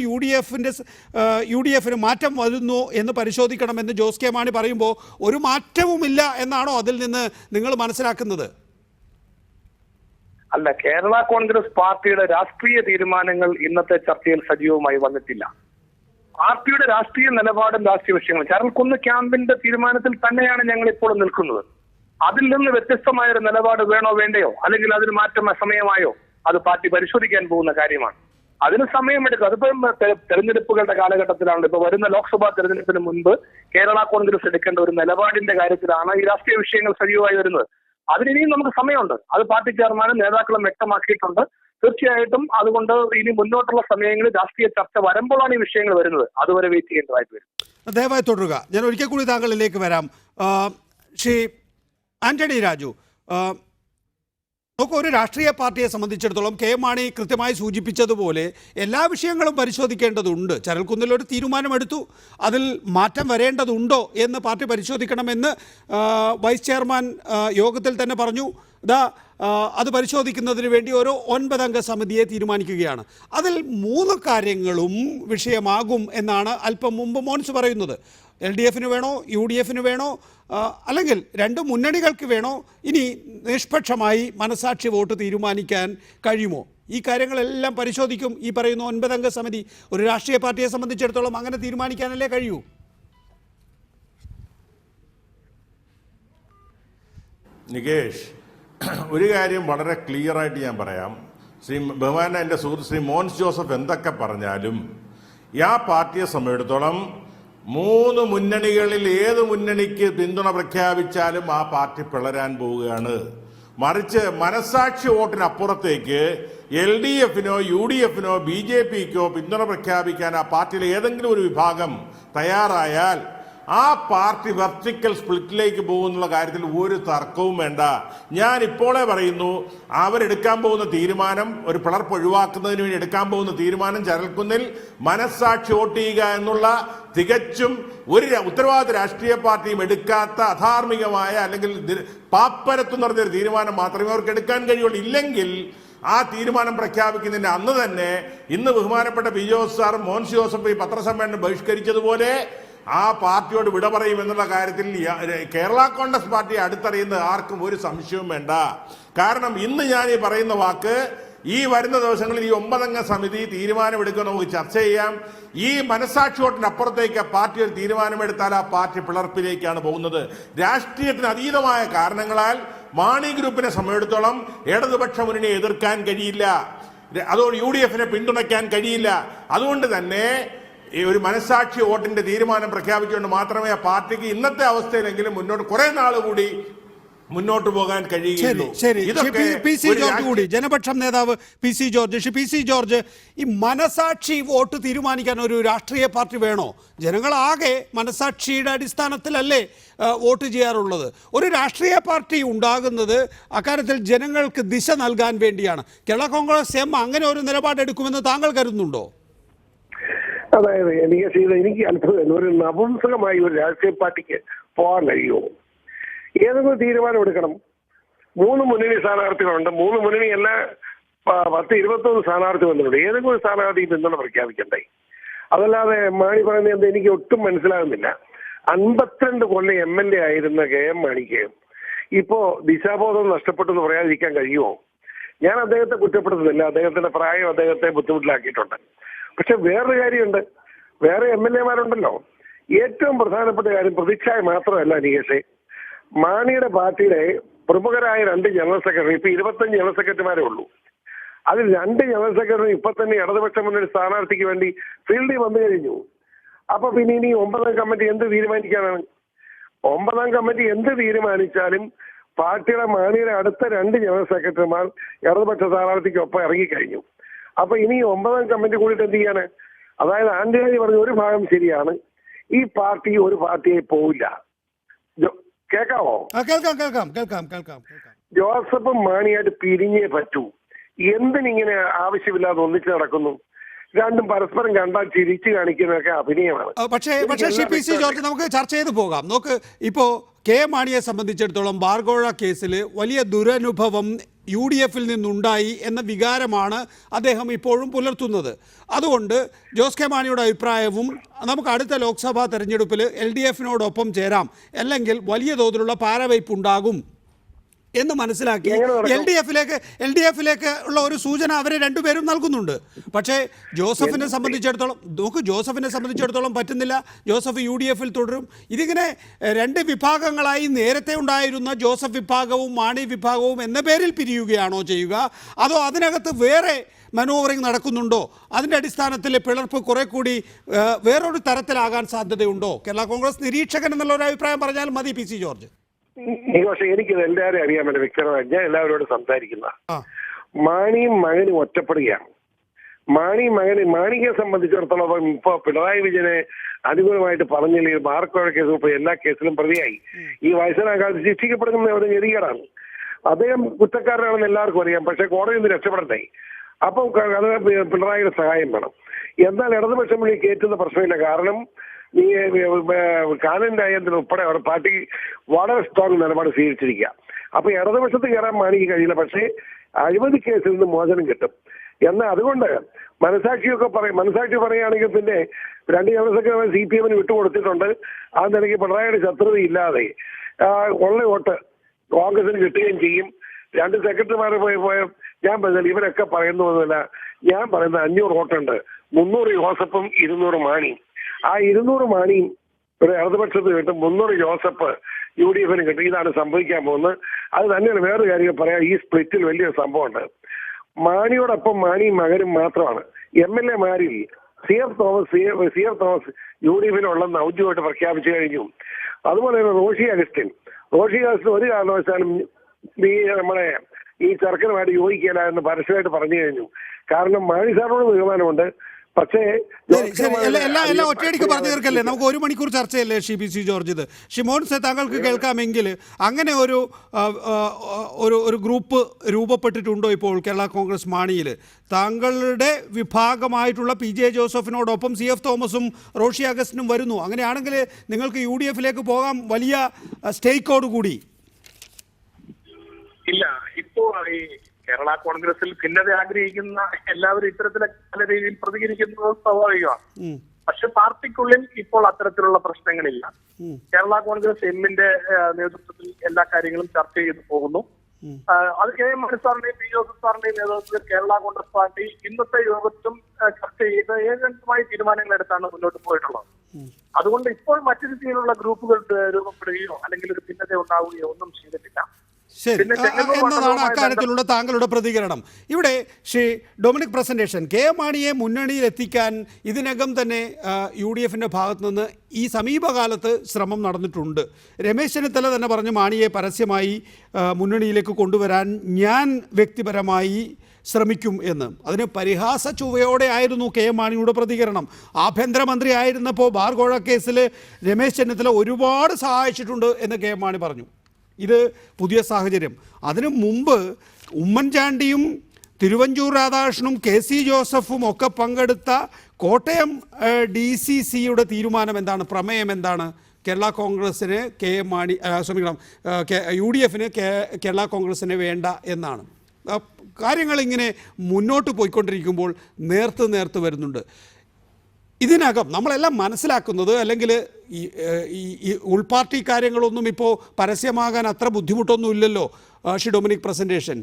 UDFന് മാറ്റം വരുന്നു എന്ന് പരിശോധിക്കണമെന്ന് ജോസ് കെ മാണി പറയുമ്പോൾ ഒരു മാറ്റവുമില്ല എന്നാണോ അതിൽ നിന്ന് നിങ്ങൾ മനസ്സിലാക്കുന്നത്? അല്ല, കേരള കോൺഗ്രസ് പാർട്ടിയുടെ രാഷ്ട്രീയ തീരുമാനങ്ങൾ ഇന്നത്തെ ചർച്ചയിൽ സജീവമായി വന്നിട്ടില്ല. പാർട്ടിയുടെ രാഷ്ട്രീയ നിലപാടും രാഷ്ട്രീയ വിഷയങ്ങളും ചരൽക്കുന്ന് ക്യാമ്പിന്റെ തീരുമാനത്തിൽ തന്നെയാണ് ഞങ്ങൾ ഇപ്പോൾ നിൽക്കുന്നത്. അതിൽ നിന്ന് വ്യത്യസ്തമായ ഒരു നിലപാട് വേണോ വേണ്ടയോ, അല്ലെങ്കിൽ അതിന് മാറ്റം സമയമായോ, അത് പാർട്ടി പരിശോധിക്കാൻ പോകുന്ന കാര്യമാണ്. അതിന് സമയമെടുക്കും. അതിപ്പം തെരഞ്ഞെടുപ്പുകളുടെ കാലഘട്ടത്തിലാണ്. ഇപ്പൊ വരുന്ന ലോക്സഭാ തെരഞ്ഞെടുപ്പിന് മുൻപ് കേരള കോൺഗ്രസ് എടുക്കേണ്ട ഒരു നിലപാടിന്റെ കാര്യത്തിലാണ് ഈ രാഷ്ട്രീയ വിഷയങ്ങൾ സജീവമായി വരുന്നത്. അതിനിയും നമുക്ക് സമയമുണ്ട്. അത് പാർട്ടി ചെയർമാനും നേതാക്കളും വ്യക്തമാക്കിയിട്ടുണ്ട്. തീർച്ചയായിട്ടും അതുകൊണ്ട് ഇനി മുന്നോട്ടുള്ള സമയങ്ങളിൽ രാഷ്ട്രീയ ചർച്ച വരുമ്പോഴാണ് ഈ വിഷയങ്ങൾ വരുന്നത്. അതുവരെ വെയിറ്റ് ചെയ്യേണ്ടതായിട്ട് വരും. ദയവായി തുടരുക. ഞാൻ ഒരിക്കൽ കൂടി താങ്കളിലേക്ക് വരാം. ശ്രീ ആന്റണി രാജു, നമുക്ക് ഒരു രാഷ്ട്രീയ പാർട്ടിയെ സംബന്ധിച്ചിടത്തോളം കെ മാണി കൃത്യമായി സൂചിപ്പിച്ചതുപോലെ എല്ലാ വിഷയങ്ങളും പരിശോധിക്കേണ്ടതുണ്ട്. ചരൽക്കുന്നിൽ ഒരു തീരുമാനമെടുത്തു, അതിൽ മാറ്റം വരേണ്ടതുണ്ടോ എന്ന് പാർട്ടി പരിശോധിക്കണമെന്ന് വൈസ് ചെയർമാൻ യോഗത്തിൽ തന്നെ പറഞ്ഞു. അത് പരിശോധിക്കുന്നതിന് വേണ്ടി ഒരു 9 അംഗ സമിതിയെ തീരുമാനിക്കുകയാണ്. അതിൽ 3 കാര്യങ്ങളും വിഷയമാകും എന്നാണ് അല്പം മുമ്പ് മോൻസ് പറയുന്നത്. LDF വേണോ, UDF വേണോ, അല്ലെങ്കിൽ 2 മുന്നണികൾക്ക് വേണോ, ഇനി നിഷ്പക്ഷമായി മനസാക്ഷി വോട്ട് തീരുമാനിക്കാൻ കഴിയുമോ? ഈ കാര്യങ്ങളെല്ലാം പരിശോധിക്കും ഈ പറയുന്ന 9 അംഗ സമിതി. ഒരു രാഷ്ട്രീയ പാർട്ടിയെ സംബന്ധിച്ചിടത്തോളം അങ്ങനെ തീരുമാനിക്കാനല്ലേ കഴിയൂ? നികേഷ്, ഒരു കാര്യം വളരെ ക്ലിയർ ആയിട്ട് ഞാൻ പറയാം. ബഹുമാന എൻ്റെ സുഹൃത്ത് ശ്രീ മോൻസ് ജോസഫ് എന്തൊക്കെ പറഞ്ഞാലും ആ പാർട്ടിയെ സംബന്ധിച്ചിടത്തോളം 3 മുന്നണികളിൽ ഏത് മുന്നണിക്ക് പിന്തുണ പ്രഖ്യാപിച്ചാലും ആ പാർട്ടി പിളരാൻ പോവുകയാണ്. മറിച്ച് മനസാക്ഷി വോട്ടിനപ്പുറത്തേക്ക് LDF, UDF, BJP പിന്തുണ പ്രഖ്യാപിക്കാൻ ആ പാർട്ടിയിലെ ഏതെങ്കിലും ഒരു വിഭാഗം തയ്യാറായാൽ ആ പാർട്ടി വെർട്ടിക്കൽ സ്പ്ലിറ്റിലേക്ക് പോകുന്നുള്ള കാര്യത്തിൽ ഒരു തർക്കവും വേണ്ട. ഞാൻ ഇപ്പോഴേ പറയുന്നു, അവരെടുക്കാൻ പോകുന്ന തീരുമാനം, ഒരു പിളർപ്പ് ഒഴിവാക്കുന്നതിന് വേണ്ടി എടുക്കാൻ പോകുന്ന തീരുമാനം ചരൽക്കുന്നിൽ മനസാക്ഷി വോട്ട് ചെയ്യുക എന്നുള്ള തികച്ചും ഒരു ഉത്തരവാദിത്ത രാഷ്ട്രീയ പാർട്ടിയും എടുക്കാത്ത അധാർമികമായ അല്ലെങ്കിൽ പാപ്പരത്വം നിറഞ്ഞൊരു തീരുമാനം മാത്രമേ അവർക്ക് എടുക്കാൻ കഴിയുള്ളൂ. ഇല്ലെങ്കിൽ ആ തീരുമാനം പ്രഖ്യാപിക്കുന്നതിന്റെ അന്ന് തന്നെ ഇന്ന് ബഹുമാനപ്പെട്ട P Jose sir Mons Joseph ഈ പത്രസമ്മേളനം ബഹിഷ്കരിച്ചതുപോലെ ആ പാർട്ടിയോട് വിട പറയും എന്നുള്ള കാര്യത്തിൽ കേരള കോൺഗ്രസ് പാർട്ടിയെ അടുത്തറിയുന്ന ആർക്കും ഒരു സംശയവും വേണ്ട. കാരണം ഇന്ന് ഞാൻ ഈ പറയുന്ന വാക്ക് ഈ വരുന്ന ദിവസങ്ങളിൽ ഈ 9 അംഗ സമിതി തീരുമാനമെടുക്കുക, നമുക്ക് ചർച്ച ചെയ്യാം. ഈ മനസാക്ഷി വോട്ടിനപ്പുറത്തേക്ക് പാർട്ടി ഒരു തീരുമാനമെടുത്താൽ ആ പാർട്ടി പിളർപ്പിലേക്കാണ് പോകുന്നത്. രാഷ്ട്രീയത്തിന് അതീതമായ കാരണങ്ങളാൽ മാണി ഗ്രൂപ്പിനെ സംബന്ധിച്ചിടത്തോളം ഇടതുപക്ഷ മുന്നണിയെ എതിർക്കാൻ കഴിയില്ല, അതോട് UDF പിന്തുണയ്ക്കാൻ കഴിയില്ല. അതുകൊണ്ട് തന്നെ ഈ ഒരു മനസാക്ഷി വോട്ടിന്റെ തീരുമാനം പ്രഖ്യാപിച്ചുകൊണ്ട് മാത്രമേ ആ പാർട്ടിക്ക് ഇന്നത്തെ അവസ്ഥയിലെങ്കിലും മുന്നോട്ട് കുറെ നാൾ കൂടി മുന്നോട്ട് പോകാൻ കഴിയുകയുള്ളൂ. ജനപക്ഷം നേതാവ് PC ജോർജ്, ഈ മനസാക്ഷി വോട്ട് തീരുമാനിക്കാൻ ഒരു രാഷ്ട്രീയ പാർട്ടി വേണോ? ജനങ്ങളാകെ മനസാക്ഷിയുടെ അടിസ്ഥാനത്തിലല്ലേ വോട്ട് ചെയ്യാറുള്ളത്? ഒരു രാഷ്ട്രീയ പാർട്ടി ഉണ്ടാകുന്നത് അക്കാര്യത്തിൽ ജനങ്ങൾക്ക് ദിശ നൽകാൻ വേണ്ടിയാണ്. കേരള കോൺഗ്രസ് എം അങ്ങനെ ഒരു നിലപാടെടുക്കുമെന്ന് താങ്കൾ കരുതുന്നുണ്ടോ? അതായത് എനിക്ക് അത്ഭുതം, ഒരു നപുംസകമായി ഒരു രാഷ്ട്രീയ പാർട്ടിക്ക് പോകാൻ കഴിയുമോ? ഏതെങ്കിലും തീരുമാനം എടുക്കണം. 3 മുന്നണി സ്ഥാനാർത്ഥികളുണ്ട്. 3 മുന്നണി എല്ലാ 10-21 സ്ഥാനാർത്ഥി വന്നിട്ടുണ്ട്. ഏതെങ്കിലും ഒരു സ്ഥാനാർത്ഥി പിന്തുണ പ്രഖ്യാപിക്കണ്ടേ? അതല്ലാതെ മാണി പറയുന്നത് എന്താ എനിക്ക് ഒട്ടും മനസ്സിലാകുന്നില്ല. 52 കൊല്ലം MLA ആയിരുന്ന KM മാണിക്ക് ഇപ്പോ ദിശാബോധം നഷ്ടപ്പെട്ടെന്ന് പറയാതിരിക്കാൻ കഴിയുമോ? ഞാൻ അദ്ദേഹത്തെ കുറ്റപ്പെടുത്തുന്നില്ല. അദ്ദേഹത്തിന്റെ പ്രായം അദ്ദേഹത്തെ ബുദ്ധിമുട്ടിലാക്കിയിട്ടുണ്ട്. പക്ഷെ വേറൊരു കാര്യമുണ്ട്, വേറെ MLA-മാരുണ്ടല്ലോ. ഏറ്റവും പ്രധാനപ്പെട്ട കാര്യം പ്രതിച്ഛായ മാത്രമല്ല നികേഷേ, മാണിയുടെ പാർട്ടിയുടെ പ്രമുഖരായ 2 ജനറൽ സെക്രട്ടറി, ഇപ്പൊ 25 ജനറൽ സെക്രട്ടറിമാരേ ഉള്ളൂ. അതിൽ 2 ജനറൽ സെക്രട്ടറി ഇപ്പൊ തന്നെ ഇടതുപക്ഷ മുന്നണി സ്ഥാനാർത്ഥിക്ക് വേണ്ടി ഫീൽഡിൽ വന്നു കഴിഞ്ഞു. അപ്പൊ പിന്നെ ഇനി 9 കമ്മിറ്റി എന്ത് തീരുമാനിക്കാനാണ്? 9 കമ്മിറ്റി എന്ത് തീരുമാനിച്ചാലും പാർട്ടിയുടെ മാണിയുടെ അടുത്ത 2 ജനറൽ സെക്രട്ടറിമാർ ഇടതുപക്ഷ സ്ഥാനാർത്ഥിക്കൊപ്പം ഇറങ്ങിക്കഴിഞ്ഞു. അപ്പൊ ഇനി 9 കമ്മിറ്റി കൂടിയിട്ട് എന്ത് ചെയ്യാന്? അതായത് ആന്റണി പറഞ്ഞ ഒരു ഭാഗം ശരിയാണ്, ഈ പാർട്ടി ഒരു പാർട്ടിയെ പോവില്ല. കേൾക്കാമോ? കേൾക്കാം. ജോസഫും മാണിയായിട്ട് പിരിഞ്ഞേ പറ്റൂ. എന്തിനിങ്ങനെ ആവശ്യമില്ലാതെ ഒന്നിച്ച് നടക്കുന്നു? രണ്ടും പരസ്പരം കണ്ടാൽ ചിരിച്ചു കാണിക്കുന്നതൊക്കെ അഭിനയമാണ്. പക്ഷേ PC ജോർജ്, നമുക്ക് ചർച്ച ചെയ്ത് പോകാം. നോക്ക്, ഇപ്പോ കെ മാണിയെ സംബന്ധിച്ചിടത്തോളം ബാർഗോഴ കേസിൽ വലിയ ദുരനുഭവം UDF-ൽ നിന്നുണ്ടായി എന്ന വികാരമാണ് അദ്ദേഹം ഇപ്പോഴും പുലർത്തുന്നത്. അതുകൊണ്ട് ജോസ് കെ മാണിയുടെ അഭിപ്രായവും നമുക്ക് അടുത്ത ലോക്സഭാ തെരഞ്ഞെടുപ്പിൽ LDF-നോടൊപ്പം ചേരാം, അല്ലെങ്കിൽ വലിയ തോതിലുള്ള പാരവയ്പുണ്ടാകും എന്ന് മനസ്സിലാക്കി LDF-ലേക്ക് ഉള്ള ഒരു സൂചന അവരെ രണ്ടുപേരും നൽകുന്നുണ്ട്. പക്ഷേ ജോസഫിനെ സംബന്ധിച്ചിടത്തോളം പറ്റുന്നില്ല. ജോസഫ് UDF-ൽ തുടരും. ഇതിങ്ങനെ 2 വിഭാഗങ്ങളായി നേരത്തെ ഉണ്ടായിരുന്ന ജോസഫ് വിഭാഗവും മാണി വിഭാഗവും എന്ന പേരിൽ പിരിയുകയാണോ ചെയ്യുക, അതോ അതിനകത്ത് വേറെ മനോവറിങ് നടക്കുന്നുണ്ടോ? അതിൻ്റെ അടിസ്ഥാനത്തിൽ പിളർപ്പ് കുറെ കൂടി വേറൊരു തരത്തിലാകാൻ സാധ്യതയുണ്ടോ? കേരള കോൺഗ്രസ് നിരീക്ഷകൻ എന്നുള്ള ഒരു അഭിപ്രായം പറഞ്ഞാൽ മതി PC ജോർജ്. പക്ഷെ എനിക്കിത് എല്ലാവരും അറിയാൻ വേണ്ടി വ്യക്തമായി ഞാൻ എല്ലാവരോടും സംസാരിക്കുന്ന മാണിയും മകനും ഒറ്റപ്പെടുകയാണ്. മാണിയെ സംബന്ധിച്ചിടത്തോളം ഇപ്പൊ പിണറായി വിജയനെ അനുകൂലമായിട്ട് പറഞ്ഞില്ലെങ്കിൽ ബാർക്കോഴ കേസും ഇപ്പൊ എല്ലാ കേസിലും പ്രതിയായി. ഈ വയസ്സനാകാലത്ത് ശിക്ഷിക്കപ്പെടുന്ന ഒരു ഗതികേടാണ്. അദ്ദേഹം കുറ്റക്കാരനാണെന്ന് എല്ലാവർക്കും അറിയാം. പക്ഷെ കോടതിയിൽ നിന്ന് രക്ഷപ്പെടണ്ടേ? അപ്പം അത് പിണറായിയുടെ സഹായം വേണം. എന്നാൽ ഇടതുപക്ഷം വഴി കയറ്റുന്ന പ്രശ്നമില്ല. കാരണം ഈ കാനൻ രാജേന്ദ്രൻ ഉൾപ്പെടെ അവിടെ പാർട്ടി വളരെ സ്ട്രോങ് നിലപാട് സ്വീകരിച്ചിരിക്കുക. അപ്പൊ ഇടതുപക്ഷത്ത് കയറാൻ മാണിക്ക് കഴിയില്ല. പക്ഷേ അഴിമതി കേസിൽ നിന്ന് മോചനം കിട്ടും. എന്നാൽ അതുകൊണ്ട് മനസാക്ഷി പറയുകയാണെങ്കിൽ പിന്നെ 2 ജനറൽ സെക്രട്ടറി CPM വിട്ടുകൊടുത്തിട്ടുണ്ട്. ആ നിലയ്ക്ക് പിണറായിയുടെ ശത്രുത ഇല്ലാതെ ഉള്ള വോട്ട് കോൺഗ്രസിന് കിട്ടുകയും ചെയ്യും. 2 സെക്രട്ടറിമാരെ പോയ ഞാൻ പറഞ്ഞാൽ ഇവരൊക്കെ പറയുന്നതല്ല. ഞാൻ പറയുന്നത് 500 വോട്ടുണ്ട്, 300 ജോസഫും 200 മാണിയും. ആ 200 മാണിയും ഒരു ഇടതുപക്ഷത്ത് കിട്ടും, 300 ജോസഫ് UDF കിട്ടും. ഇതാണ് സംഭവിക്കാൻ പോകുന്നത്. അത് തന്നെയാണ് വേറൊരു കാര്യം പറയാം. ഈ സ്പ്ലിറ്റിൽ വലിയൊരു സംഭവമുണ്ട്. മാണിയോടൊപ്പം മാണിയും മകനും മാത്രമാണ്. MLA മാരിൽ CF തോമസ് UDFിലുള്ളെന്ന് ഔദ്യോഗികമായിട്ട് പ്രഖ്യാപിച്ചു കഴിഞ്ഞു. അതുപോലെ തന്നെ റോഷി അഗസ്റ്റിൻ ഒരു കാരണവശാലും നമ്മളെ ഈ ചെറുക്കനുമായിട്ട് യോജിക്കില്ല എന്ന് പരസ്യമായിട്ട് പറഞ്ഞു കഴിഞ്ഞു. കാരണം മാണി സാറിനോട് തീരുമാനമുണ്ട്. പക്ഷേ എല്ലാം ഒറ്റയടിക്ക് പറഞ്ഞു തീർക്കല്ലേ? നമുക്ക് 1 മണിക്കൂർ ചർച്ചയല്ലേ PC ജോർജ്? ഇത് ഷിമോൻസെ താങ്കൾക്ക് കേൾക്കാമെങ്കിൽ അങ്ങനെ ഒരു ഗ്രൂപ്പ് രൂപപ്പെട്ടിട്ടുണ്ടോ ഇപ്പോൾ കേരള കോൺഗ്രസ് മാണിയിൽ? താങ്കളുടെ വിഭാഗമായിട്ടുള്ള PJ ജോസഫിനോടൊപ്പം CF തോമസും റോഷി അഗസ്റ്റിനും വരുന്നു. അങ്ങനെയാണെങ്കിൽ നിങ്ങൾക്ക് UDFിലേക്ക് പോകാം വലിയ സ്റ്റേക്കോടുകൂടി. ഇല്ല, ഇപ്പോ ഈ കേരള കോൺഗ്രസിൽ ഭിന്നത ആഗ്രഹിക്കുന്ന എല്ലാവരും ഇത്തരത്തിലെ പല രീതിയിൽ പ്രതികരിക്കുന്നത് സ്വാഭാവികമാണ്. പക്ഷെ പാർട്ടിക്കുള്ളിൽ ഇപ്പോൾ അത്തരത്തിലുള്ള പ്രശ്നങ്ങളില്ല. കേരള കോൺഗ്രസ് എമ്മിന്റെ നേതൃത്വത്തിൽ എല്ലാ കാര്യങ്ങളും ചർച്ച ചെയ്ത് പോകുന്നു. അത് KM മാണി സാറിന്റെയും P ജോസഫ് സാറിന്റെയും നേതൃത്വത്തിൽ കേരള കോൺഗ്രസ് പാർട്ടി ഇന്നത്തെ യോഗത്തും ചർച്ച ചെയ്ത് ഏകകണ്ഠമായ തീരുമാനങ്ങൾ എടുത്താണ് മുന്നോട്ട് പോയിട്ടുള്ളത്. അതുകൊണ്ട് ഇപ്പോൾ മറ്റു രീതിയിലുള്ള ഗ്രൂപ്പുകൾ രൂപപ്പെടുകയോ അല്ലെങ്കിൽ ഒരു ഭിന്നത ഉണ്ടാവുകയോ ഒന്നും ചെയ്തിട്ടില്ല. ശരി, എന്നതാണ് അക്കാര്യത്തിലുള്ള താങ്കളുടെ പ്രതികരണം. ഇവിടെ ശ്രീ ഡൊമിനിക് പ്രസന്റേഷൻ, KM മാണിയെ മുന്നണിയിൽ എത്തിക്കാൻ ഇതിനകം തന്നെ UDFിൻ്റെ ഭാഗത്തു നിന്ന് ഈ സമീപകാലത്ത് ശ്രമം നടന്നിട്ടുണ്ട്. രമേശ് ചെന്നിത്തല തന്നെ പറഞ്ഞു മാണിയെ പരസ്യമായി മുന്നണിയിലേക്ക് കൊണ്ടുവരാൻ ഞാൻ വ്യക്തിപരമായി ശ്രമിക്കും എന്ന്. അതിന് പരിഹാസ ചുവയോടെ ആയിരുന്നു KM മാണിയുടെ പ്രതികരണം. ആഭ്യന്തരമന്ത്രി ആയിരുന്നപ്പോൾ ബാർകോഴ കേസിൽ രമേശ് ചെന്നിത്തല ഒരുപാട് സഹായിച്ചിട്ടുണ്ട് എന്ന് KM മാണി പറഞ്ഞു. ഇത് പുതിയ സാഹചര്യം. അതിനു മുമ്പ് ഉമ്മൻചാണ്ടിയും തിരുവഞ്ചൂർ രാധാകൃഷ്ണനും KC ജോസഫും ഒക്കെ പങ്കെടുത്ത കോട്ടയം DCCയുടെ തീരുമാനം എന്താണ്? പ്രമേയം എന്താണ്? കേരള കോൺഗ്രസ്സിന് UDFിന് കേരള കോൺഗ്രസ്സിന് വേണ്ട എന്നാണ്. കാര്യങ്ങളിങ്ങനെ മുന്നോട്ട് പോയിക്കൊണ്ടിരിക്കുമ്പോൾ നേർത്ത് വരുന്നുണ്ട്. ഇതിനകം നമ്മളെല്ലാം മനസ്സിലാക്കുന്നത്, അല്ലെങ്കിൽ ഈ ഉൾപാർട്ടി കാര്യങ്ങളൊന്നും ഇപ്പോൾ പരസ്യമാകാൻ അത്ര ബുദ്ധിമുട്ടൊന്നും ഇല്ലല്ലോ ശ്രീ ഡൊമിനിക് പ്രസന്റേഷൻ.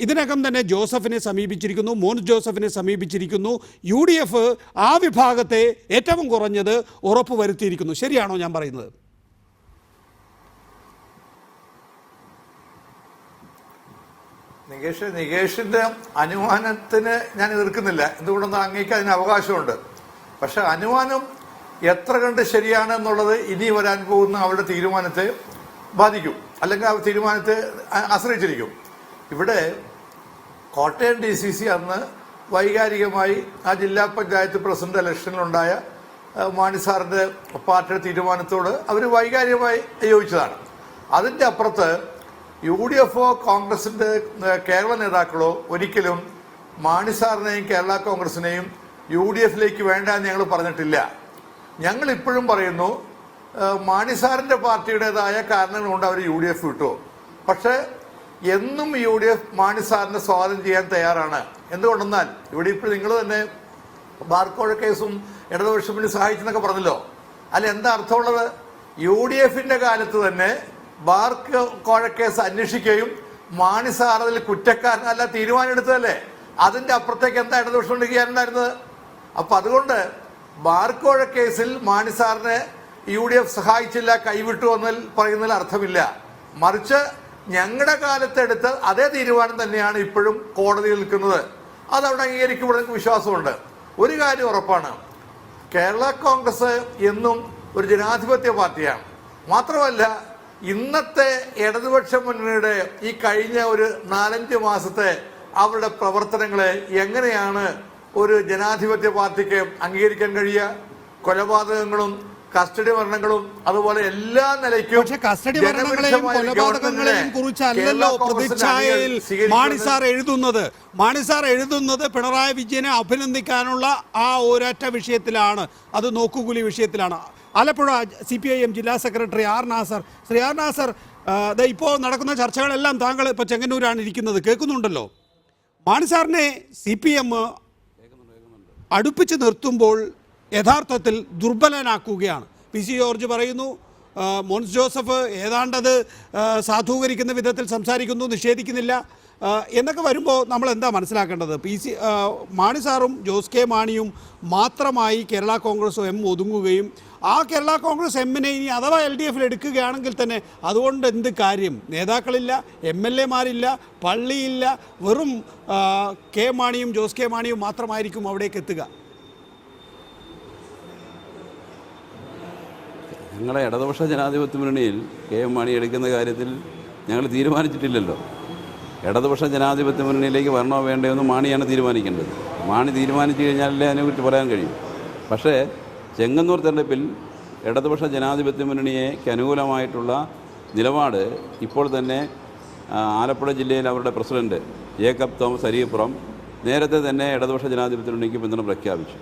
ഇതിനകം തന്നെ ജോസഫിനെ സമീപിച്ചിരിക്കുന്നു, മോൻസ് ജോസഫിനെ സമീപിച്ചിരിക്കുന്നു. UDF ആ വിഭാഗത്തെ ഏറ്റവും കുറഞ്ഞത് ഉറപ്പ് വരുത്തിയിരിക്കുന്നു. ശരിയാണോ ഞാൻ പറയുന്നത്? നികേഷിന്റെ അനുമാനത്തിന് ഞാൻ എതിർക്കുന്നില്ല. എന്തുകൊണ്ടെന്ന് അങ്ങേക്ക് അതിന് അവകാശമുണ്ട്. പക്ഷെ അനുമാനം എത്ര കണ്ട് ശരിയാണ് എന്നുള്ളത് ഇനി വരാൻ പോകുന്ന അവരുടെ തീരുമാനത്തെ ബാധിക്കും, അല്ലെങ്കിൽ ആ തീരുമാനത്തെ ആശ്രയിച്ചിരിക്കും. ഇവിടെ കോട്ടയം DCC അന്ന് വൈകാരികമായി ആ ജില്ലാ പഞ്ചായത്ത് പ്രസിഡന്റ് ഇലക്ഷനിലുണ്ടായ മാണി സാറിന്റെ പാർട്ടിയുടെ തീരുമാനത്തോട് അവർ വൈകാരികമായി യോജിച്ചതാണ്. അതിൻ്റെ അപ്പുറത്ത് UDFോ കോൺഗ്രസിന്റെ കേരള നേതാക്കളോ ഒരിക്കലും മാണി സാറിനെയും കേരള കോൺഗ്രസിനെയും UDFിലേക്ക് വേണ്ട എന്ന് ഞങ്ങൾ പറഞ്ഞിട്ടില്ല. ഞങ്ങൾ ഇപ്പോഴും പറയുന്നു മാണി സാറിന്റെ പാർട്ടിയുടേതായ കാരണങ്ങൾ കൊണ്ട് അവർ UDF വിട്ടു. പക്ഷെ എന്നും UDF മാണി സാറിനെ സ്വാഗതം ചെയ്യാൻ തയ്യാറാണ്. എന്തുകൊണ്ടെന്നാൽ ഇവിടെ ഇപ്പോൾ നിങ്ങൾ തന്നെ ബാർക്കോഴ കേസും ഇടതുപക്ഷത്തിന് സഹായിച്ചെന്നൊക്കെ പറഞ്ഞല്ലോ. അല്ല, എന്താ അർത്ഥമുള്ളത്? UDFിന്റെ കാലത്ത് തന്നെ ബാർക്കോഴ കേസ് അന്വേഷിക്കുകയും മാണി സാർ അതിൽ കുറ്റക്കാരനല്ല തീരുമാനം എടുത്തതല്ലേ. അതിന്റെ അപ്പുറത്തേക്ക് എന്താ ഇടതുപക്ഷം ചെയ്യാനുണ്ടായിരുന്നത്? അപ്പൊ അതുകൊണ്ട് ബാർക്കോഴ കേസിൽ മാണി സാറിനെ UDF സഹായിച്ചില്ല, കൈവിട്ടു എന്നതിൽ പറയുന്നതിൽ അർത്ഥമില്ല. മറിച്ച് ഞങ്ങളുടെ കാലത്തെടുത്ത അതേ തീരുമാനം തന്നെയാണ് ഇപ്പോഴും കോടതിയിൽ നിൽക്കുന്നത്. അതവിടെ അംഗീകരിക്കുമ്പോൾ എനിക്ക് വിശ്വാസമുണ്ട്. ഒരു കാര്യം ഉറപ്പാണ്, കേരള കോൺഗ്രസ് എന്നും ഒരു ജനാധിപത്യ പാർട്ടിയാണ്. മാത്രമല്ല, ഇന്നത്തെ ഇടതുപക്ഷ മുന്നണിയുടെ ഈ കഴിഞ്ഞ ഒരു 4-5 മാസത്തെ അവരുടെ പ്രവർത്തനങ്ങളെ എങ്ങനെയാണ് ഒരു ജനാധിപത്യ പാർട്ടിക്ക് അംഗീകരിക്കാൻ കഴിയുക? കൊലപാതകങ്ങളും കസ്റ്റഡി മരണങ്ങളും അതുപോലെ എല്ലാ നിലയ്ക്കും പക്ഷെ കസ്റ്റഡി മരണങ്ങളെയും കൊലപാതകങ്ങളെയും കുറിച്ചല്ലല്ലോ പ്രതിച്ഛായയിൽ മാണി സാർ എഴുതുന്നത് പിണറായി വിജയനെ അഭിനന്ദിക്കാനുള്ള ആ ഒരൊറ്റ വിഷയത്തിലാണ്, അത് നോക്കുകൂലി വിഷയത്തിലാണ്. ആലപ്പുഴ CPIM ജില്ലാ secretary R Nasar, Shri R Nasar, ഇപ്പോൾ നടക്കുന്ന ചർച്ചകളെല്ലാം താങ്കൾ ഇപ്പോൾ ചെങ്ങന്നൂരാണ് ഇരിക്കുന്നത്, കേൾക്കുന്നുണ്ടല്ലോ. മാണി സാറിനെ CPM അടുപ്പിച്ച് നിർത്തുമ്പോൾ യഥാർത്ഥത്തിൽ ദുർബലനാക്കുകയാണ്. PC ജോർജ് പറയുന്നു, മോൻസ് ജോസഫ് ഏതാണ്ടത് സാധൂകരിക്കുന്ന വിധത്തിൽ സംസാരിക്കുന്നു, നിഷേധിക്കുന്നില്ല എന്നൊക്കെ വരുമ്പോൾ നമ്മൾ എന്താ മനസ്സിലാക്കേണ്ടത്? മാണി സാറും ജോസ് കെ മാണിയും മാത്രമായി കേരള കോൺഗ്രസ് എം ഒതുങ്ങുകയും ആ കേരള കോൺഗ്രസ് എമ്മിനെ ഇനി അഥവാ LDF എടുക്കുകയാണെങ്കിൽ തന്നെ അതുകൊണ്ട് എന്ത് കാര്യം? നേതാക്കളില്ല, MLA മാരില്ല, പള്ളിയില്ല, വെറും കെ മാണിയും ജോസ് കെ മാണിയും മാത്രമായിരിക്കും അവിടേക്ക് എത്തുക. ഞങ്ങളെ ഇടതുപക്ഷ ജനാധിപത്യ മുന്നണിയിൽ KM മാണി എടുക്കുന്ന കാര്യത്തിൽ ഞങ്ങൾ തീരുമാനിച്ചിട്ടില്ലല്ലോ. ഇടതുപക്ഷ ജനാധിപത്യ മുന്നണിയിലേക്ക് വരണോ വേണ്ടയോ എന്ന് മാണിയാണ് തീരുമാനിക്കേണ്ടത്. മാണി തീരുമാനിച്ചു കഴിഞ്ഞാലേ അതിനെക്കുറിച്ച് പറയാൻ കഴിയും. പക്ഷേ ചെങ്ങന്നൂർ തെരഞ്ഞെടുപ്പിൽ ഇടതുപക്ഷ ജനാധിപത്യ മുന്നണിക്ക് അനുകൂലമായിട്ടുള്ള നിലപാട് ഇപ്പോൾ തന്നെ ആലപ്പുഴ ജില്ലയിൽ അവരുടെ പ്രസിഡന്റ് ജേക്കബ് തോമസ് അരീപ്പുറം നേരത്തെ തന്നെ ഇടതുപക്ഷ ജനാധിപത്യ മുന്നണിക്ക് പിന്തുണ പ്രഖ്യാപിച്ചു.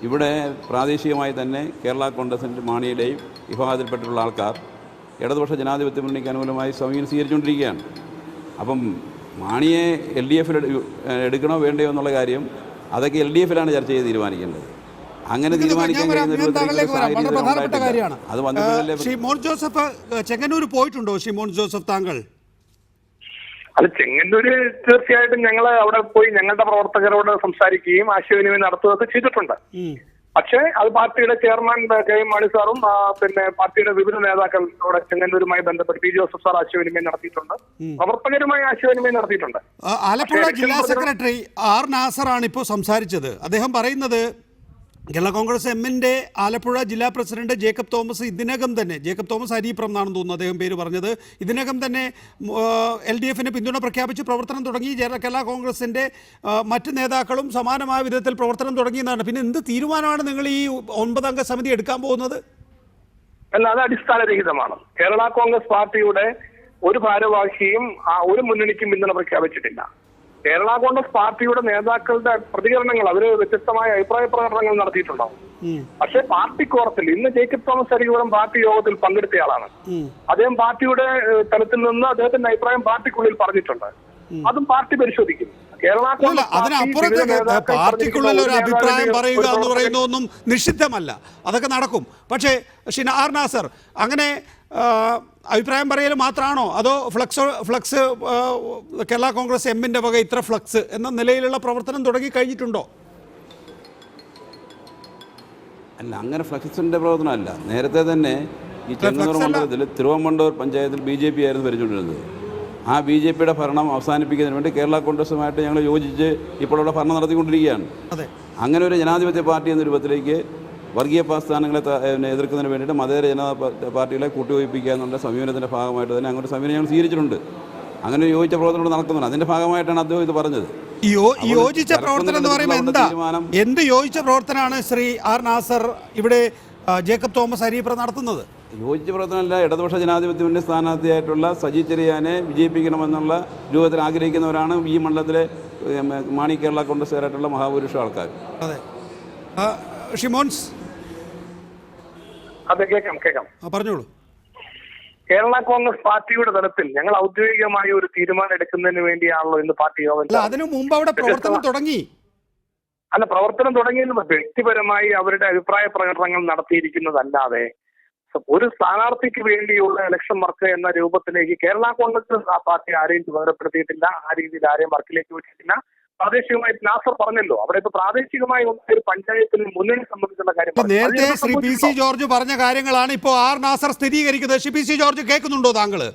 ഇവിടെ പ്രാദേശികമായി തന്നെ കേരള കോൺഗ്രസിൻ്റെ മാണിയുടെയും വിഭാഗത്തിൽപ്പെട്ടുള്ള ആൾക്കാർ ഇടതുപക്ഷ ജനാധിപത്യ മുന്നണിക്ക് അനുകൂലമായി സമീപനം സ്വീകരിച്ചുകൊണ്ടിരിക്കുകയാണ്. അപ്പം മാണിയെ LDF എടുക്കണോ വേണ്ടയോ എന്നുള്ള കാര്യം അതൊക്കെ LDF-ലാണ് ചർച്ച ചെയ്ത് തീരുമാനിക്കേണ്ടത്. അങ്ങനെ തീരുമാനിക്കാൻ പ്രധാനപ്പെട്ട കാര്യമാണ്. അത് വന്നിട്ടല്ലേ. ശ്രീ മോൻസ് ജോസഫ് ചെങ്ങന്നൂർ പോയിട്ടുണ്ടോ? ശ്രീ മോൻസ് ജോസഫ് താങ്കൾ? അത് ചെങ്ങന്നൂര് തീർച്ചയായിട്ടും ഞങ്ങൾ അവിടെ പോയി ഞങ്ങളുടെ പ്രവർത്തകരോട് സംസാരിക്കുകയും ആശയവിനിമയം നടത്തുകയൊക്കെ ചെയ്തിട്ടുണ്ട്. പക്ഷേ അത് പാർട്ടിയുടെ ചെയർമാൻ KM മാണി സാറും പിന്നെ പാർട്ടിയുടെ വിവിധ നേതാക്കൾ അവിടെ ചെങ്ങന്നൂരുമായി ബന്ധപ്പെട്ട് P ജോസഫ് സാർ ആശയവിനിമയം നടത്തിയിട്ടുണ്ട്, പ്രവർത്തകരുമായി ആശയവിനിമയം നടത്തിയിട്ടുണ്ട്. ആലപ്പുഴ ജില്ലാ സെക്രട്ടറി ആർ നാസറാണ് ഇപ്പോൾ സംസാരിച്ചത്. അദ്ദേഹം പറയുന്നത് കേരള കോൺഗ്രസ് എമ്മിൻ്റെ ആലപ്പുഴ ജില്ലാ പ്രസിഡന്റ് ജേക്കബ് തോമസ് ഇതിനകം തന്നെ, ജേക്കബ് തോമസ് അരീപ്രം എന്നാണെന്ന് തോന്നുന്നു അദ്ദേഹം പേര് പറഞ്ഞത്, ഇതിനകം തന്നെ LDF-ന് പിന്തുണ പ്രഖ്യാപിച്ച് പ്രവർത്തനം തുടങ്ങി. കേരള കോൺഗ്രസിൻ്റെ മറ്റ് നേതാക്കളും സമാനമായ വിധത്തിൽ പ്രവർത്തനം തുടങ്ങിയെന്നാണ്. പിന്നെ എന്ത് തീരുമാനമാണ് നിങ്ങൾ ഈ 9-അംഗ സമിതി എടുക്കാൻ പോകുന്നത്? അല്ല, അത് അടിസ്ഥാനരഹിതമാണ്. കേരള കോൺഗ്രസ് പാർട്ടിയുടെ ഒരു ഭാരവാഹിയും ഒരു മുന്നണിക്കും പിന്തുണ പ്രഖ്യാപിച്ചിട്ടില്ല. കേരള കോൺഗ്രസ് പാർട്ടിയുടെ നേതാക്കളുടെ പ്രതികരണങ്ങൾ, അവര് വ്യത്യസ്തമായ അഭിപ്രായ പ്രകടനങ്ങൾ നടത്തിയിട്ടുണ്ടാവും. പക്ഷേ പാർട്ടി കോറത്തിൽ ഇന്ന് ജേക്കബ് തോമസ് അരീപ്പുറം പാർട്ടി യോഗത്തിൽ പങ്കെടുത്തയാളാണ്. അദ്ദേഹം പാർട്ടിയുടെ തലത്തിൽ നിന്ന് അദ്ദേഹത്തിന്റെ അഭിപ്രായം പാർട്ടിക്കുള്ളിൽ പറഞ്ഞിട്ടുണ്ട്. അതും പാർട്ടി പരിശോധിക്കും. കേരള അതിനപ്പുറത്തേക്ക് പാർട്ടിക്കുള്ളിൽ ഒരു അഭിപ്രായം പറയുക എന്ന് പറയുന്നതൊന്നും നിഷിദ്ധമല്ല, അതൊക്കെ നടക്കും. പക്ഷേ ശ്രീ ആർ നാസർ, അങ്ങനെ അഭിപ്രായം പറയൽ മാത്രമാണോ, അതോ ഫ്ലക്സ് കേരള കോൺഗ്രസ് എമ്മിൻ്റെ വക ഇത്ര ഫ്ലക്സ് എന്ന നിലയിലുള്ള പ്രവർത്തനം തുടങ്ങി കഴിഞ്ഞിട്ടുണ്ടോ? അല്ല, അങ്ങനെ ഫ്ലക്സിൻ്റെ പ്രവർത്തനമല്ല. നേരത്തെ തന്നെ ഈ ചെങ്ങന്നൂർ മണ്ഡലത്തിൽ തിരുവമ്മണ്ടൂർ പഞ്ചായത്തിൽ BJP ആയിരുന്നു ഭരിച്ചുകൊണ്ടിരുന്നത്. ആ BJP-യുടെ ഭരണം അവസാനിപ്പിക്കുന്നതിന് വേണ്ടി കേരള കോൺഗ്രസുമായിട്ട് ഞങ്ങൾ യോജിച്ച് ഇപ്പോഴുള്ള ഭരണം നടത്തിക്കൊണ്ടിരിക്കുകയാണ്. അങ്ങനെ ഒരു ജനാധിപത്യ പാർട്ടി എന്ന രൂപത്തിലേക്ക് വർഗീയ പ്രസ്ഥാനങ്ങളെ എതിർക്കുന്നതിന് വേണ്ടിയിട്ട് മതേതര ജനതാ പാർട്ടികളെ കൂട്ടിയോജിപ്പിക്കുക എന്നുള്ള സമീപനത്തിൻ്റെ ഭാഗമായിട്ട് തന്നെ അങ്ങോട്ട് സമീപനം ഞങ്ങൾ സ്വീകരിച്ചിട്ടുണ്ട്. അങ്ങനെ യോജിച്ച പ്രവർത്തനം നടക്കുന്നുണ്ട്. അതിൻ്റെ ഭാഗമായിട്ടാണ് അദ്ദേഹം ഇത് പറഞ്ഞത്. യോജിച്ച പ്രവർത്തനം എന്ന് പറയുമ്പോൾ എന്താ, എന്ത് യോജിച്ച പ്രവർത്തനമാണ് ശ്രീ ആർ നാസർ ഇവിടെ ജേക്കബ് തോമസ് അരീപ്രം നടത്തുന്നത്? യോജിച്ച പ്രവർത്തനമല്ല. ഇടതുപക്ഷ ജനാധിപത്യത്തിൻ്റെ സ്ഥാനാർത്ഥിയായിട്ടുള്ള സജി ചെറിയാനെ വിജയിപ്പിക്കണമെന്നുള്ള രൂപത്തിൽ ആഗ്രഹിക്കുന്നവരാണ് ഈ മണ്ഡലത്തിലെ മാണി കേരള കോൺഗ്രസ്സുകാരായിട്ടുള്ള മഹാപുരുഷ ആൾക്കാർ. അതെ, ഷിമോൻസ്. അതെ, കേൾക്കാം. പറഞ്ഞോളൂ. കേരള കോൺഗ്രസ് പാർട്ടിയുടെ തലത്തിൽ ഞങ്ങൾ ഔദ്യോഗികമായി ഒരു തീരുമാനം എടുക്കുന്നതിന് വേണ്ടിയാണല്ലോ ഇന്ന് പാർട്ടി യോഗം. അതിനു മുമ്പ് അവിടെ പ്രവർത്തനം തുടങ്ങി. അല്ല, പ്രവർത്തനം തുടങ്ങിയെന്ന് വ്യക്തിപരമായി അവരുടെ അഭിപ്രായ പ്രകടനങ്ങൾ നടത്തിയിരിക്കുന്നതല്ലാതെ ഒരു സ്ഥാനാർത്ഥിക്ക് വേണ്ടിയുള്ള ഇലക്ഷൻ വർക്ക് എന്ന രൂപത്തിലേക്ക് കേരള കോൺഗ്രസ് പാർട്ടി ആരെയും ചുമതലപ്പെടുത്തിയിട്ടില്ല. ആ രീതിയിൽ ആരെയും വർക്കിലേക്ക് വിട്ടിട്ടില്ല. പ്രാദേശികമായി നാസർ പറഞ്ഞല്ലോ, അവിടെ ഇപ്പൊ പ്രാദേശികമായി ഒരു പഞ്ചായത്തിന് മുന്നണി സംബന്ധിച്ചുള്ള കാര്യം നേരത്തെ ശ്രീ PC ജോർജ് പറഞ്ഞ കാര്യങ്ങളാണ് ഇപ്പോൾ ആർ നാസർ സ്ഥിരീകരിക്കുന്നത്. ശ്രീ PC ജോർജ് കേൾക്കുന്നുണ്ടോ താങ്കള്?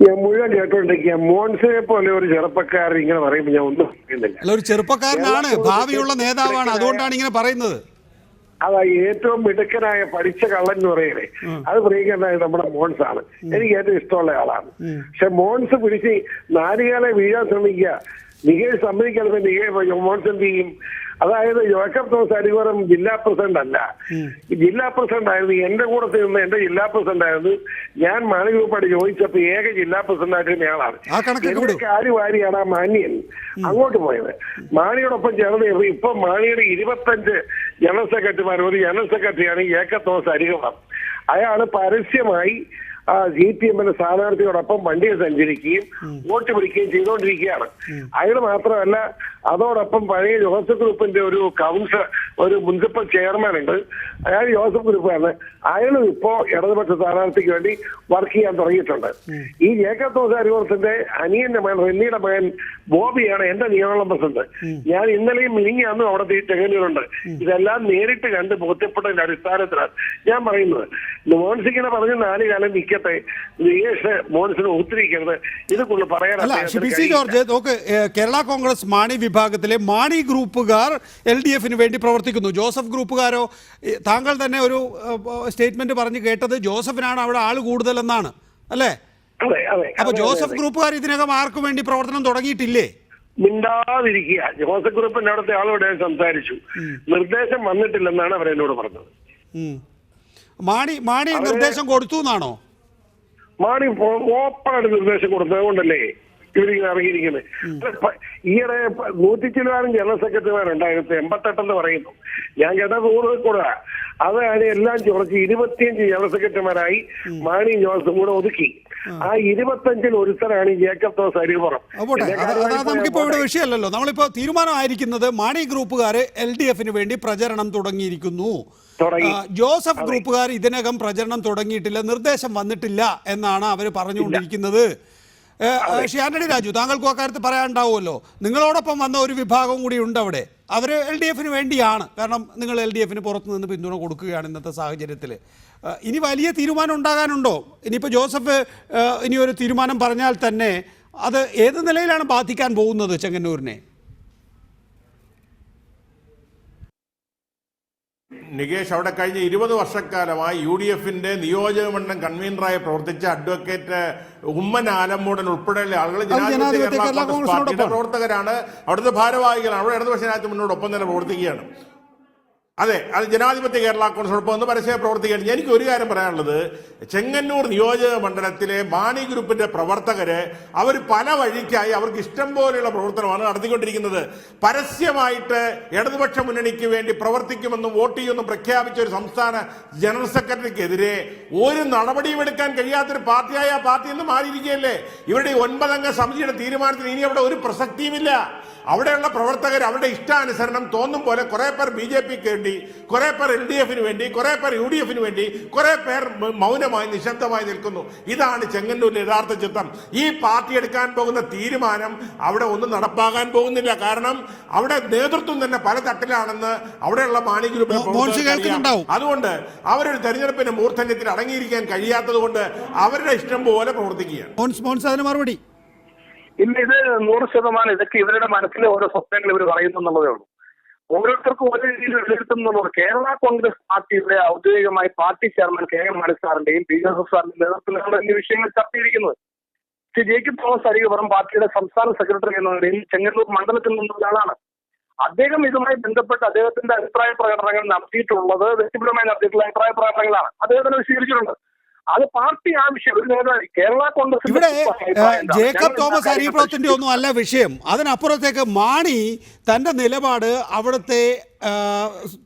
ഞാൻ മുഴുവൻ കേട്ടോണ്ടിരിക്കുക. മോൻസിനെ പോലെ ഒരു ചെറുപ്പക്കാരൻ ഇങ്ങനെ പറയുമ്പോൾ ഞാൻ ഒന്നും പറയുന്നില്ല. അല്ല, ഒരു ചെറുപ്പക്കാരനാണ്, ഭാവിയുള്ള നേതാവാണ്, അതുകൊണ്ടാണ് ഇങ്ങനെ പറയുന്നത്. അതാ ഏറ്റവും മിടുക്കനായ പഠിച്ച കള്ളൻ എന്ന് പറയണേ, അത് പ്രിയങ്കരനായ നമ്മുടെ മോൻസ് ആണ്. എനിക്ക് ഏറ്റവും ഇഷ്ടമുള്ള ആളാണ്. പക്ഷെ മോൻസ് പിടിച്ച് നാലുകാലെ വീഴാൻ ശ്രമിക്കുക, നികേഷ് സമ്മതിക്കാതെ മോൻസ് എന്ത് ചെയ്യും? അതായത് ജോസഫ് തോമസ് അരികുളം ജില്ലാ പ്രസിഡന്റ് അല്ല, ജില്ലാ പ്രസിഡന്റ് ആയിരുന്നു. എന്റെ കൂടെ നിന്ന് എന്റെ ജില്ലാ പ്രസിഡന്റ് ആയിരുന്നു. ഞാൻ മാണിഗ്രൂപ്പായിട്ട് ചോദിച്ചപ്പോ ഏക ജില്ലാ പ്രസിഡന്റ് ആയിട്ട് ആളാണ്. എന്റെ കാര്യവാരിയാണ് ആ മാന്യൻ അങ്ങോട്ട് പോയത്. മാണിയോടൊപ്പം ചേർന്ന് ഇപ്പൊ മാണിയുടെ 25 ജനറൽ സെക്രട്ടറിമാർ, ഒരു ജനറൽ സെക്രട്ടറിയാണ് ജോസഫ് തോമസ് അരികുളം. അയാള് പരസ്യമായി CPM സ്ഥാനാർത്ഥിയോടൊപ്പം വണ്ടിയിൽ സഞ്ചരിക്കുകയും വോട്ട് പിടിക്കുകയും ചെയ്തുകൊണ്ടിരിക്കുകയാണ്. അയാൾ മാത്രമല്ല, അതോടൊപ്പം പഴയ ജോസഫ് ഗ്രൂപ്പിന്റെ ഒരു ഒരു മുനിസിപ്പൽ ചെയർമാൻ ഉണ്ട്, അയാൾ ജോസഫ് ഗ്രൂപ്പാണ്. അയാളും ഇപ്പോ ഇടതുപക്ഷ സ്ഥാനാർത്ഥിക്ക് വേണ്ടി വർക്ക് ചെയ്യാൻ തുടങ്ങിയിട്ടുണ്ട്. ഈ ജോസഫ് തോമസ് അരികുളത്തിന്റെ അനിയന്റെ മകൻ റെന്നിയുടെ മകൻ ബോബിയാണ് എന്റെ നിയമസഭാ പ്രസിഡന്റ്. ഞാൻ ഇന്നലെയും മിനിങ്ങാന്നും അവിടെ ചെങ്ങന്നൂരുണ്ട്. ഇതെല്ലാം നേരിട്ട് കണ്ട് ബോധ്യപ്പെട്ടതിന്റെ അടിസ്ഥാനത്തിലാണ് ഞാൻ പറയുന്നത്. മോൻസിങ്ങനെ പറഞ്ഞ് 4 കാലം നിൽക്കട്ടെ, നികേഷ് മോൻസിന് ഒത്തിരിക്കരുത്. ഇത് കൊണ്ട് ജോർജ് നോക്ക്, കേരള കോൺഗ്രസ് മാണി വിഭാഗത്തിലെ മാണി ഗ്രൂപ്പുകാർ LDFന് വേണ്ടി പ്രവർത്തിക്കുന്നു. ജോസഫ് ഗ്രൂപ്പുകാരോ? താങ്കൾ തന്നെ ഒരു സ്റ്റേറ്റ്മെന്റ് പറഞ്ഞു കേട്ടത് ജോസഫിനാണ് അവിടെ ആള് കൂടുതലെന്നാണ് അല്ലേ? അപ്പൊ ജോസഫ് ഗ്രൂപ്പുകാർ ഇതിനകം ആർക്കും വേണ്ടി പ്രവർത്തനം തുടങ്ങിയിട്ടില്ലേ? മിണ്ടാതിരിക്കുക. ജോസഫ് ഗ്രൂപ്പിന്റെ അവിടുത്തെ ആളോട് സംസാരിച്ചു, നിർദ്ദേശം വന്നിട്ടില്ലെന്നാണ് അവരെന്നോട് പറഞ്ഞത്. മാണി നിർദ്ദേശം കൊടുത്തു എന്നാണോ? മാണി ഓപ്പണായിട്ട് നിർദ്ദേശം കൊടുത്തത് കൊണ്ടല്ലേ ഇവരിങ്ങനെ ഇറങ്ങിയിരിക്കുന്നത്. ഈയിടെ 100 ജനറൽ സെക്രട്ടറിമാരുണ്ടായിരുന്നു, 88 പറയുന്നു. ഞാൻ കേട്ട 100 കൂടെ. അതാണ് എല്ലാം കുറച്ച് 25 ജനറൽ സെക്രട്ടറിമാരായി മാണി ജോസഫും കൂടെ ഒതുക്കി. ആ 25-ൽ ഒരുത്തരാണ് ജോസഫ് തോമസ് അരികുളം. നമുക്കിപ്പോ ഇവിടെ വിഷയമല്ലല്ലോ. നമ്മളിപ്പോ തീരുമാനമായിരിക്കുന്നത് മാണി ഗ്രൂപ്പുകാർ LDFന് വേണ്ടി പ്രചരണം തുടങ്ങിയിരിക്കുന്നു. ജോസഫ് ഗ്രൂപ്പുകാർ ഇതിനകം പ്രചരണം തുടങ്ങിയിട്ടില്ല, നിർദ്ദേശം വന്നിട്ടില്ല എന്നാണ് അവർ പറഞ്ഞുകൊണ്ടിരിക്കുന്നത്. ആന്റണി രാജു, താങ്കൾക്കും അക്കാര്യത്തിൽ പറയാനുണ്ടാവുമല്ലോ. നിങ്ങളോടൊപ്പം വന്ന ഒരു വിഭാഗം കൂടി ഉണ്ട് അവിടെ. അവർ LDFന് വേണ്ടിയാണ്, കാരണം നിങ്ങൾ LDFന് പുറത്തു നിന്ന് പിന്തുണ കൊടുക്കുകയാണ് ഇന്നത്തെ സാഹചര്യത്തിൽ. ഇനി വലിയ തീരുമാനം ഉണ്ടാകാനുണ്ടോ? ഇനിയിപ്പോൾ ജോസഫ് ഇനി ഒരു തീരുമാനം പറഞ്ഞാൽ തന്നെ അത് ഏത് നിലയിലാണ് ബാധിക്കാൻ പോകുന്നത് ചെങ്ങന്നൂരിനെ? നികേഷ്, അവിടെ കഴിഞ്ഞ 20 വർഷക്കാലമായി UDFന്റെ നിയോജകമണ്ഡലം കൺവീനറായി പ്രവർത്തിച്ച അഡ്വക്കേറ്റ് ഉമ്മൻ ആലമ്മൂടൻ ഉൾപ്പെടെയുള്ള ആളുകൾ ജനാധിപത്യ കേരള കോൺഗ്രസ് പാർട്ടിയുടെ പ്രവർത്തകരാണ്, അവിടുത്തെ ഭാരവാഹികളാണ്. അവിടെ ഇടതുപക്ഷ ജനാധിപത്യത്തിനോട് ഒപ്പം തന്നെ പ്രവർത്തിക്കുകയാണ്. അതെ, അത് ജനാധിപത്യ കേരള കോൺഗ്രസിനോടൊപ്പം ഒന്ന് പരസ്യം പ്രവർത്തിക്കുകയാണ്. എനിക്ക് ഒരു കാര്യം പറയാനുള്ളത്, ചെങ്ങന്നൂർ നിയോജക മണ്ഡലത്തിലെ മാണി ഗ്രൂപ്പിന്റെ പ്രവർത്തകര് അവർ പല വഴിക്കായി അവർക്ക് ഇഷ്ടം പോലെയുള്ള പ്രവർത്തനമാണ് നടത്തിക്കൊണ്ടിരിക്കുന്നത്. പരസ്യമായിട്ട് ഇടതുപക്ഷ മുന്നണിക്ക് വേണ്ടി പ്രവർത്തിക്കുമെന്നും വോട്ട് ചെയ്യുമെന്നും പ്രഖ്യാപിച്ച ഒരു സംസ്ഥാന ജനറൽ സെക്രട്ടറിക്കെതിരെ ഒരു നടപടിയും എടുക്കാൻ കഴിയാത്തൊരു പാർട്ടിയായ ആ പാർട്ടിയിൽ നിന്ന് മാറിയിരിക്കുകയല്ലേ. ഇവരുടെ 9 അംഗ സമിതിയുടെ തീരുമാനത്തിന് ഇനി അവിടെ ഒരു പ്രസക്തിയുമില്ല. അവിടെയുള്ള പ്രവർത്തകർ അവരുടെ ഇഷ്ടാനുസരണം തോന്നും പോലെ കുറെ പേർ BJPക്ക് വേണ്ടി, കുറെ പേർ LDFന് വേണ്ടി, കുറെ പേർ UDFന് വേണ്ടി, കുറെ പേർ മൗനമായി നിശബ്ദമായി നിൽക്കുന്നു. ഇതാണ് ചെങ്ങന്നൂരിലെ യഥാർത്ഥ ചിത്രം. ഈ പാർട്ടി എടുക്കാൻ പോകുന്ന തീരുമാനം അവിടെ ഒന്നും നടപ്പാകാൻ പോകുന്നില്ല. കാരണം അവിടെ നേതൃത്വം തന്നെ പല തട്ടിലാണെന്ന് അവിടെയുള്ള മാണി ഗ്രൂപ്പിൽ. അതുകൊണ്ട് അവരൊരു തെരഞ്ഞെടുപ്പിന്റെ മൂർധന്യത്തിൽ അടങ്ങിയിരിക്കാൻ കഴിയാത്തത് കൊണ്ട് അവരുടെ ഇഷ്ടം പോലെ പ്രവർത്തിക്കുകയാണ്. മറുപടി ഇല്ല, ഇത് 100% ഇതൊക്കെ ഇവരുടെ മനസ്സിലെ ഓരോ സ്വപ്നങ്ങൾ ഇവർ പറയുന്നു എന്നുള്ളതേ ഉള്ളൂ. ഓരോരുത്തർക്കും ഓരോ രീതിയിൽ വിലയിരുത്തുന്നുള്ളത്. കേരള കോൺഗ്രസ് പാർട്ടിയുടെ ഔദ്യോഗികമായി പാർട്ടി ചെയർമാൻ KM മാണി സാറിന്റെയും BJP സാറിന്റെയും നേതൃത്വത്തിലാണ് ഈ വിഷയങ്ങൾ ചർച്ച ചെയ്തിരിക്കുന്നത്. ശ്രീ ജേക്കബ് തോമസ് അരികുളം പാർട്ടിയുടെ സംസ്ഥാന സെക്രട്ടറി എന്ന നിലയിൽ ചെങ്ങന്നൂർ മണ്ഡലത്തിൽ നിന്നുള്ള ആളാണ്. അദ്ദേഹം ഇതുമായി ബന്ധപ്പെട്ട് അദ്ദേഹത്തിന്റെ അഭിപ്രായ പ്രകടനങ്ങൾ നടത്തിയിട്ടുള്ളത് വ്യക്തിപരമായി നടത്തിയിട്ടുള്ള അഭിപ്രായ പ്രകടനങ്ങളാണ്. അദ്ദേഹത്തിന് സ്വീകരിച്ചിട്ടുണ്ട്. അത് പാർട്ടി ആവശ്യം. കേരള കോൺഗ്രസ് ഇവിടെ ജേക്കബ് തോമസ് അരികുളത്തിന്റെ ഒന്നും അല്ല വിഷയം. അതിനപ്പുറത്തേക്ക് മാണി തന്റെ നിലപാട് അവിടുത്തെ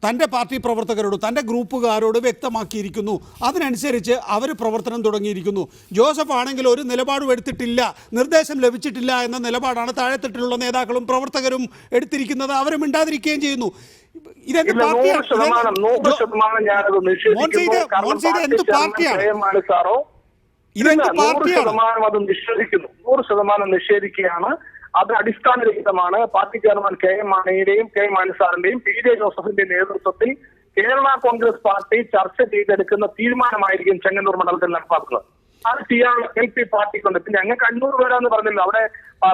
തൻ്റെ പാർട്ടി പ്രവർത്തകരോട്, തൻ്റെ ഗ്രൂപ്പുകാരോട് വ്യക്തമാക്കിയിരിക്കുന്നു. അതിനനുസരിച്ച് അവർ പ്രവർത്തനം തുടങ്ങിയിരിക്കുന്നു. ജോസഫ് ആണെങ്കിൽ ഒരു നിലപാടും എടുത്തിട്ടില്ല, നിർദ്ദേശം ലഭിച്ചിട്ടില്ല എന്ന നിലപാടാണ് താഴെത്തട്ടിലുള്ള നേതാക്കളും പ്രവർത്തകരും എടുത്തിരിക്കുന്നത്. അവരും മിണ്ടാതിരിക്കുകയും ചെയ്യുന്നു. ഇതെന്ത് പാർട്ടിയാണ്? എന്ത് പാർട്ടിയാണ്? ഇതെന്ത് പാർട്ടിയാണ്? അത് നിഷേധിക്കുന്നു. 100% നിഷേധിക്കുകയാണ്. അത് അടിസ്ഥാനരഹിതമാണ്. പാർട്ടി ചെയർമാൻ KM മാണിയുടെയും KM മാണി സാറിന്റെയും PJ ജോസഫിന്റെ നേതൃത്വത്തിൽ കേരള കോൺഗ്രസ് പാർട്ടി ചർച്ച ചെയ്തെടുക്കുന്ന തീരുമാനമായിരിക്കും ചെങ്ങന്നൂർ മണ്ഡലത്തിൽ നടപ്പാക്കുന്നത്. അത് ചെയ്യാനുള്ള LP പാർട്ടിക്കുണ്ട്. പിന്നെ ഞങ്ങൾക്ക് 500 പേരാന്ന് പറഞ്ഞില്ല, അവിടെ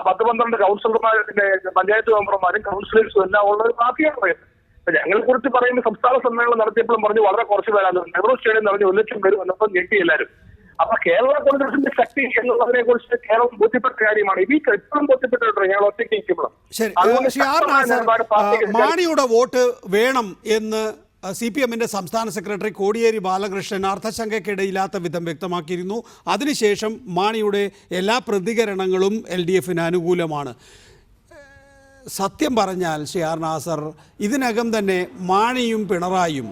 10-12 കൗൺസിലർമാരുടെ പഞ്ചായത്ത് മെമ്പർമാരും കൗൺസിലേഴ്സും എല്ലാം ഉള്ള ഒരു പാർട്ടിയാണ് പറയുന്നത്. ഞങ്ങളെ കുറിച്ച് പറയുമ്പോൾ സംസ്ഥാന സമ്മേളനം നടത്തിയപ്പോഴും പറഞ്ഞു വളരെ കുറച്ച് പേരാണ്. നെഹ്റു സ്റ്റേഡിയം നിറഞ്ഞ് 1 ലക്ഷം പേര് വന്നപ്പോൾ ഞെട്ടി എല്ലാവരും. അപ്പൊ കേരള കോൺഗ്രസിന്റെ ശക്തി എന്നുള്ളതിനെ കുറിച്ച് കേരളം ബോധ്യപ്പെട്ട കാര്യമാണ്. ഇത് എപ്പോഴും ബോധ്യപ്പെട്ടിട്ടുണ്ട് ഞങ്ങൾ ഒറ്റയ്ക്ക് നിൽക്കുമ്പോഴും. ശരി, ശ്രീ ആർ നാസർ, മാണിയുടെ വോട്ട് വേണം എന്ന് CPM-ന്റെ സംസ്ഥാന സെക്രട്ടറി കോടിയേരി ബാലകൃഷ്ണൻ അർത്ഥശങ്കയ്ക്കിടയില്ലാത്ത വിധം വ്യക്തമാക്കിയിരുന്നു. അതിനുശേഷം മാണിയുടെ എല്ലാ പ്രതികരണങ്ങളും LDF-ന് അനുകൂലമാണ്. സത്യം പറഞ്ഞാൽ ശ്രീ ആർ നാസർ, ഇതിനകം തന്നെ മാണിയും പിണറായിയും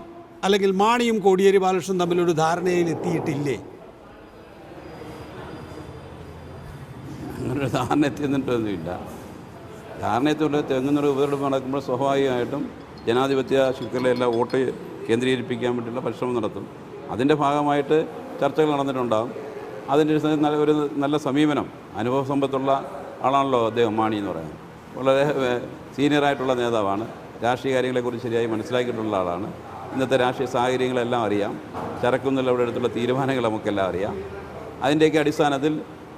അല്ലെങ്കിൽ മാണിയും കോടിയേരി ബാലകൃഷ്ണൻ തമ്മിലൊരു ധാരണയിൽ എത്തിയിട്ടില്ലേ? അങ്ങനൊരു ധാരണ എത്തിയെന്നിട്ടൊന്നുമില്ല. ധാരണയത്തുള്ള തെങ്ങുന്നൊരു ഉപതെരഞ്ഞെടുപ്പ് നടക്കുമ്പോൾ സ്വാഭാവികമായിട്ടും ജനാധിപത്യ ശക്തികളെല്ലാം വോട്ട് കേന്ദ്രീകരിപ്പിക്കാൻ വേണ്ടിയുള്ള പരിശ്രമം നടത്തും. അതിൻ്റെ ഭാഗമായിട്ട് ചർച്ചകൾ നടന്നിട്ടുണ്ടാകും. അതിൻ്റെ ഒരു നല്ല സമീപനം, അനുഭവ സമ്പത്തുള്ള ആളാണല്ലോ അദ്ദേഹം മാണി എന്ന് പറയുന്നത്. വളരെ സീനിയറായിട്ടുള്ള നേതാവാണ്. രാഷ്ട്രീയ കാര്യങ്ങളെക്കുറിച്ച് ശരിയായി മനസ്സിലാക്കിയിട്ടുള്ള ആളാണ്. ഇന്നത്തെ രാഷ്ട്രീയ സാഹചര്യങ്ങളെല്ലാം അറിയാം. ചരക്കുന്നില്ല അവിടെ അടുത്തുള്ള തീരുമാനങ്ങൾ നമുക്കെല്ലാം അറിയാം. അതിൻ്റെയൊക്കെ അടിസ്ഥാനത്തിൽ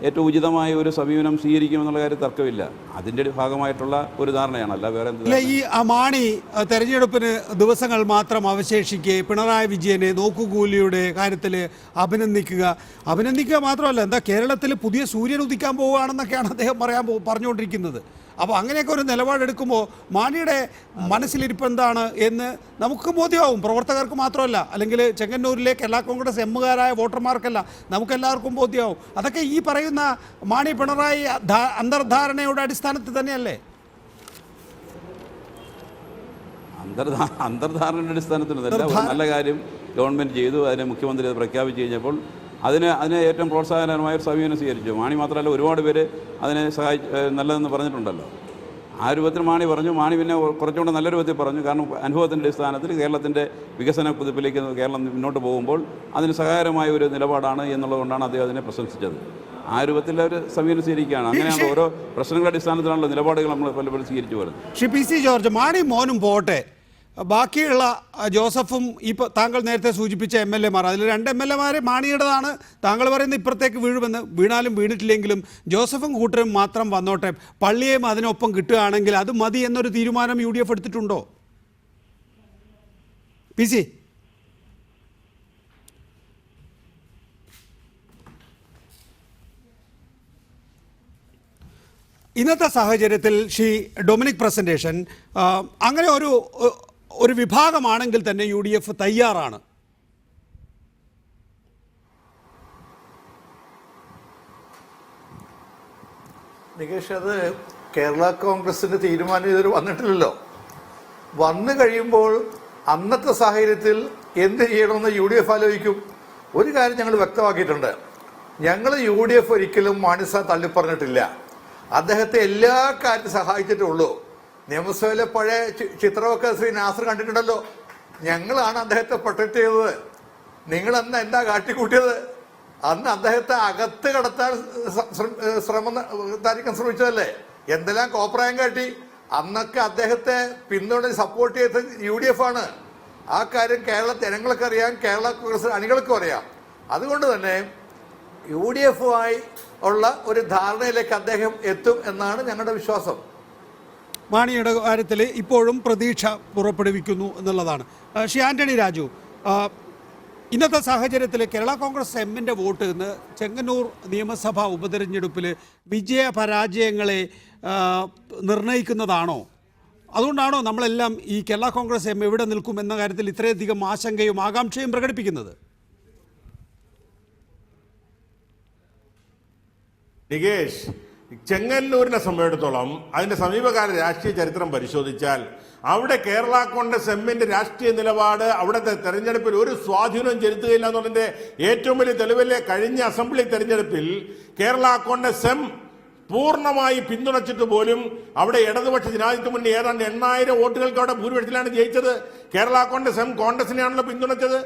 ഏറ്റവും ഉചിതമായ ഒരു സമീപനം സ്വീകരിക്കുമെന്നുള്ള കാര്യം തർക്കമില്ല. അതിൻ്റെ ഭാഗമായിട്ടുള്ള ഒരു ധാരണയാണ്, അല്ല വേറെ എന്ത്. ഈ മാണി തെരഞ്ഞെടുപ്പിന് ദിവസങ്ങൾ മാത്രം അവശേഷിക്കെ പിണറായി വിജയനെ നോക്കുകൂലിയുടെ കാര്യത്തിൽ അഭിനന്ദിക്കുക മാത്രമല്ല, എന്താ കേരളത്തിൽ പുതിയ സൂര്യൻ ഉദിക്കാൻ പോവുകയാണെന്നൊക്കെയാണ് അദ്ദേഹം പറഞ്ഞുകൊണ്ടിരിക്കുന്നത്. അപ്പോൾ അങ്ങനെയൊക്കെ ഒരു നിലപാടെടുക്കുമ്പോൾ മാണിയുടെ മനസ്സിലിരിപ്പ് എന്താണ് എന്ന് നമുക്ക് ബോധ്യമാവും, പ്രവർത്തകർക്ക് മാത്രമല്ല, അല്ലെങ്കിൽ ചെങ്ങന്നൂരിലെ കേരള കോൺഗ്രസ് എമ്മുകാരായ വോട്ടർമാർക്കല്ല, നമുക്കെല്ലാവർക്കും ബോധ്യമാവും. അതൊക്കെ ഈ പറയുന്ന മാണി പിണറായി അന്തർധാരണയുടെ അടിസ്ഥാനത്തിൽ തന്നെയല്ലേ? അന്തർധാരണയുടെ അടിസ്ഥാനത്തിൽ നല്ല കാര്യം ഗവൺമെൻറ് ചെയ്തു. അതിനെ മുഖ്യമന്ത്രി അത് പ്രഖ്യാപിച്ചു കഴിഞ്ഞപ്പോൾ അതിന് ഏറ്റവും പ്രോത്സാഹനമായ ഒരു സമീപനം സ്വീകരിച്ചു. മാണി മാത്രമല്ല, ഒരുപാട് പേര് അതിനെ നല്ലതെന്ന് പറഞ്ഞിട്ടുണ്ടല്ലോ. ആ രൂപത്തിൽ മാണി പറഞ്ഞു. മാണി പിന്നെ കുറച്ചുകൂടെ നല്ല രൂപത്തിൽ പറഞ്ഞു. കാരണം അനുഭവത്തിൻ്റെ അടിസ്ഥാനത്തിൽ കേരളത്തിൻ്റെ വികസന കുതിപ്പിലേക്ക് കേരളം മുന്നോട്ട് പോകുമ്പോൾ അതിന് സഹായകരമായ ഒരു നിലപാടാണ് എന്നുള്ളതുകൊണ്ടാണ് അദ്ദേഹം അതിനെ പ്രശംസിച്ചത്. ആ രൂപത്തിൽ ഒരു സമീപനം സ്വീകരിക്കുകയാണ്. അങ്ങനെയാണ് ഓരോ പ്രശ്നങ്ങളുടെ അടിസ്ഥാനത്തിലുള്ള നിലപാടുകൾ നമ്മൾ പലപ്പോഴും സ്വീകരിച്ചു വരുന്നത്. ശ്രീ PC ജോർജ്, മാണി മോനും പോട്ടെ, ബാക്കിയുള്ള ജോസഫും ഇപ്പോൾ താങ്കൾ നേരത്തെ സൂചിപ്പിച്ച MLA-മാർ, അതിൽ 2 MLA-മാരെ മാണിയുടേതാണ്. താങ്കൾ പറയുന്നത് ഇപ്പുറത്തേക്ക് വീഴുമെന്ന്. വീണാലും വീണിട്ടില്ലെങ്കിലും ജോസഫും കൂട്ടരും മാത്രം വന്നോട്ടെ, പള്ളിയേയും അതിനൊപ്പം കിട്ടുകയാണെങ്കിൽ അത് മതി എന്നൊരു തീരുമാനം UDF എടുത്തിട്ടുണ്ടോ? PC ഇന്നത്തെ സാഹചര്യത്തിൽ ശ്രീ ഡൊമിനിക് പ്രസന്റേഷൻ അങ്ങനെ ഒരു വിഭാഗമാണെങ്കിൽ തന്നെ UDF തയ്യാറാണ്. നികേഷ്, അത് കേരള കോൺഗ്രസിന്റെ തീരുമാനം ഇതുവരെ വന്നിട്ടില്ലല്ലോ. വന്നു കഴിയുമ്പോൾ അന്നത്തെ സാഹചര്യത്തിൽ എന്ത് ചെയ്യണമെന്ന് UDF ആലോചിക്കും. ഒരു കാര്യം ഞങ്ങൾ വ്യക്തമാക്കിയിട്ടുണ്ട്. ഞങ്ങൾ UDF ഒരിക്കലും മാണി സാർ തള്ളിപ്പറഞ്ഞിട്ടില്ല. അദ്ദേഹത്തെ എല്ലാ കാര്യത്തിലും സഹായിച്ചിട്ടുള്ളൂ. നിയമസഭയിലെ പഴയ ചിത്രമൊക്കെ ശ്രീ നാസർ കണ്ടിട്ടുണ്ടല്ലോ. ഞങ്ങളാണ് അദ്ദേഹത്തെ പ്രൊട്ടക്ട് ചെയ്തത്. നിങ്ങൾ അന്ന് എന്താ കാട്ടിക്കൂട്ടിയത്? അന്ന് അദ്ദേഹത്തെ അകത്ത് കടത്താൻ ശ്രമിച്ചതല്ലേ? എന്തെല്ലാം കോപ്രായം കാട്ടി. അന്നൊക്കെ അദ്ദേഹത്തെ പിന്തുണ സപ്പോർട്ട് ചെയ്ത് UDF ആണ്. ആ കാര്യം കേരള ജനങ്ങൾക്ക് അറിയാം, കേരള കോൺഗ്രസ് അണികൾക്കും അറിയാം. അതുകൊണ്ട് തന്നെ UDF-മായി ഉള്ള ഒരു ധാരണയിലേക്ക് അദ്ദേഹം എത്തും എന്നാണ് ഞങ്ങളുടെ വിശ്വാസം. മാണിയുടെ കാര്യത്തിൽ ഇപ്പോഴും പ്രതീക്ഷ പുറപ്പെടുവിക്കുന്നു എന്നുള്ളതാണ്. ശ്രീ ആന്റണി രാജു, ഇന്നത്തെ സാഹചര്യത്തിൽ കേരള കോൺഗ്രസ് എമ്മിൻ്റെ വോട്ട് ഇന്ന് ചെങ്ങന്നൂർ നിയമസഭാ ഉപതെരഞ്ഞെടുപ്പിൽ വിജയപരാജയങ്ങളെ നിർണ്ണയിക്കുന്നതാണോ? അതുകൊണ്ടാണോ നമ്മളെല്ലാം ഈ കേരള കോൺഗ്രസ് എം എവിടെ നിൽക്കും എന്ന കാര്യത്തിൽ ഇത്രയധികം ആശങ്കയും ആകാംക്ഷയും പ്രകടിപ്പിക്കുന്നത്? നികേഷ്, ചെങ്ങന്നൂരിനെ സംബന്ധിച്ചിടത്തോളം അതിന്റെ സമീപകാല രാഷ്ട്രീയ ചരിത്രം പരിശോധിച്ചാൽ അവിടെ കേരള കോൺഗ്രസ് എമ്മിന്റെ രാഷ്ട്രീയ നിലപാട് അവിടുത്തെ തെരഞ്ഞെടുപ്പിൽ ഒരു സ്വാധീനവും ചെലുത്തുകയില്ല എന്നുള്ളതിന്റെ ഏറ്റവും വലിയ തെളിവല്ലേ കഴിഞ്ഞ അസംബ്ലി തെരഞ്ഞെടുപ്പിൽ കേരള കോൺഗ്രസ് എം പൂർണ്ണമായി പിന്തുണച്ചിട്ട് പോലും അവിടെ ഇടതുപക്ഷ ജനാധിപത്യ മുന്നണി ഏതാണ്ട് 8000 വോട്ടുകൾക്ക് അവിടെ ഭൂരിപക്ഷത്തിലാണ് ജയിച്ചത്. കേരള കോൺഗ്രസ് എം കോൺഗ്രസിനെയാണല്ലോ പിന്തുണച്ചത്.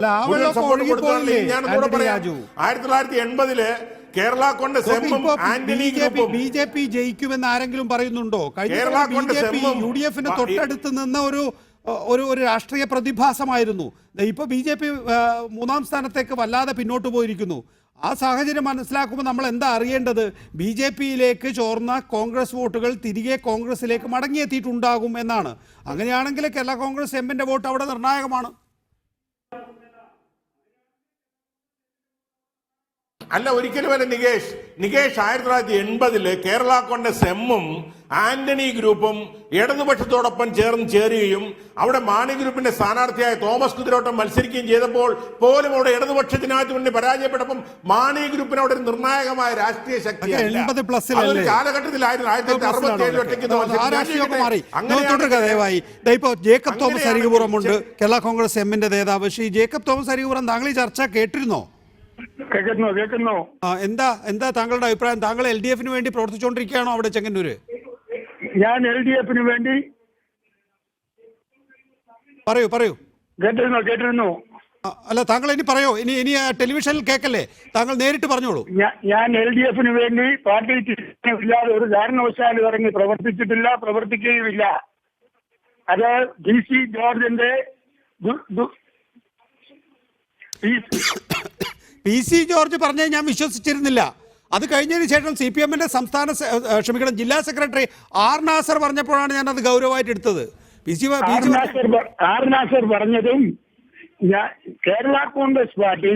ഞാൻ കൂടെ പറയാം, 1980 കേരള കോൺഗ്രസ് എമ്മും ആന്റണി ഗ്രൂപ്പും BJP ജയിക്കുമെന്ന് ആരെങ്കിലും പറയുന്നുണ്ടോ? BJP UDF-ന് തൊട്ടടുത്ത് നിന്ന ഒരു രാഷ്ട്രീയ പ്രതിഭാസമായിരുന്നു. ഇപ്പോൾ BJP 3ാം സ്ഥാനത്തേക്ക് വല്ലാതെ പിന്നോട്ട് പോയിരിക്കുന്നു. ആ സാഹചര്യം മനസ്സിലാക്കുമ്പോൾ നമ്മൾ എന്താ അറിയേണ്ടത്? BJP-യിലേക്ക് ചോർന്ന കോൺഗ്രസ് വോട്ടുകൾ തിരികെ കോൺഗ്രസിലേക്ക് മടങ്ങിയെത്തിയിട്ടുണ്ടാകും എന്നാണ്. അങ്ങനെയാണെങ്കിൽ കേരള കോൺഗ്രസ് എമ്മിൻ്റെ വോട്ട് അവിടെ നിർണായകമാണ്. അല്ല, ഒരിക്കലുമല്ല നികേഷ്. 1980 കേരള കോൺഗ്രസ് എമ്മും ആന്റണി ഗ്രൂപ്പും ഇടതുപക്ഷത്തോടൊപ്പം ചേരുകയും അവിടെ മാണി ഗ്രൂപ്പിന്റെ സ്ഥാനാർത്ഥിയായ തോമസ് കുതിരോട്ടം മത്സരിക്കുകയും ചെയ്തപ്പോൾ പോലും അവിടെ ഇടതുപക്ഷ ജനാധിപത്യ മുന്നണി പരാജയപ്പെട്ടപ്പം മാണി ഗ്രൂപ്പിന് അവിടെ ഒരു നിർണായകമായ രാഷ്ട്രീയ ശക്തിയല്ല. അതൊരു കാലഘട്ടത്തിലായിരുന്നു. 1967 ഇപ്പോ ജേക്കബ് തോമസ് അരികുപുറമുണ്ട്, കേരള കോൺഗ്രസ് എമ്മിന്റെ നേതാവ്. ശ്രീ ജേക്കബ് തോമസ് അരികുപുറം, താങ്കൾ ഈ ചർച്ച കേട്ടിരുന്നോ? കേൾക്കുന്നു. എന്താ താങ്കളുടെ അഭിപ്രായം? താങ്കൾ LDF-ന് വേണ്ടി പ്രവർത്തിച്ചുകൊണ്ടിരിക്കുകയാണോ അവിടെ ചെങ്ങന്നൂര്? ഞാൻ LDF-ന് വേണ്ടി പറയൂ. കേട്ടിരുന്നു. അല്ല, താങ്കൾ ഇനി പറയോ? ഇനി ടെലിവിഷനിൽ കേൾക്കല്ലേ, താങ്കൾ നേരിട്ട് പറഞ്ഞോളൂ. ഞാൻ LDF-ന് വേണ്ടി പാർട്ടി ഇല്ലാതെ ഒരു കാരണവശാലും ഇറങ്ങി പ്രവർത്തിച്ചിട്ടില്ല, പ്രവർത്തിക്കുകയുമില്ല. അത് DC ജോർജിന്റെ PC ജോർജ് പറഞ്ഞത് ഞാൻ വിശ്വസിച്ചിരുന്നില്ല. അത് കഴിഞ്ഞതിന് ശേഷം CPM-ന്റെ ജില്ലാ സെക്രട്ടറി R നാസർ പറഞ്ഞപ്പോഴാണ് ഞാൻ അത് ഗൗരവമായിട്ട് എടുത്തത്. ആർ നാസർ പറഞ്ഞതും കേരള കോൺഗ്രസ് പാർട്ടി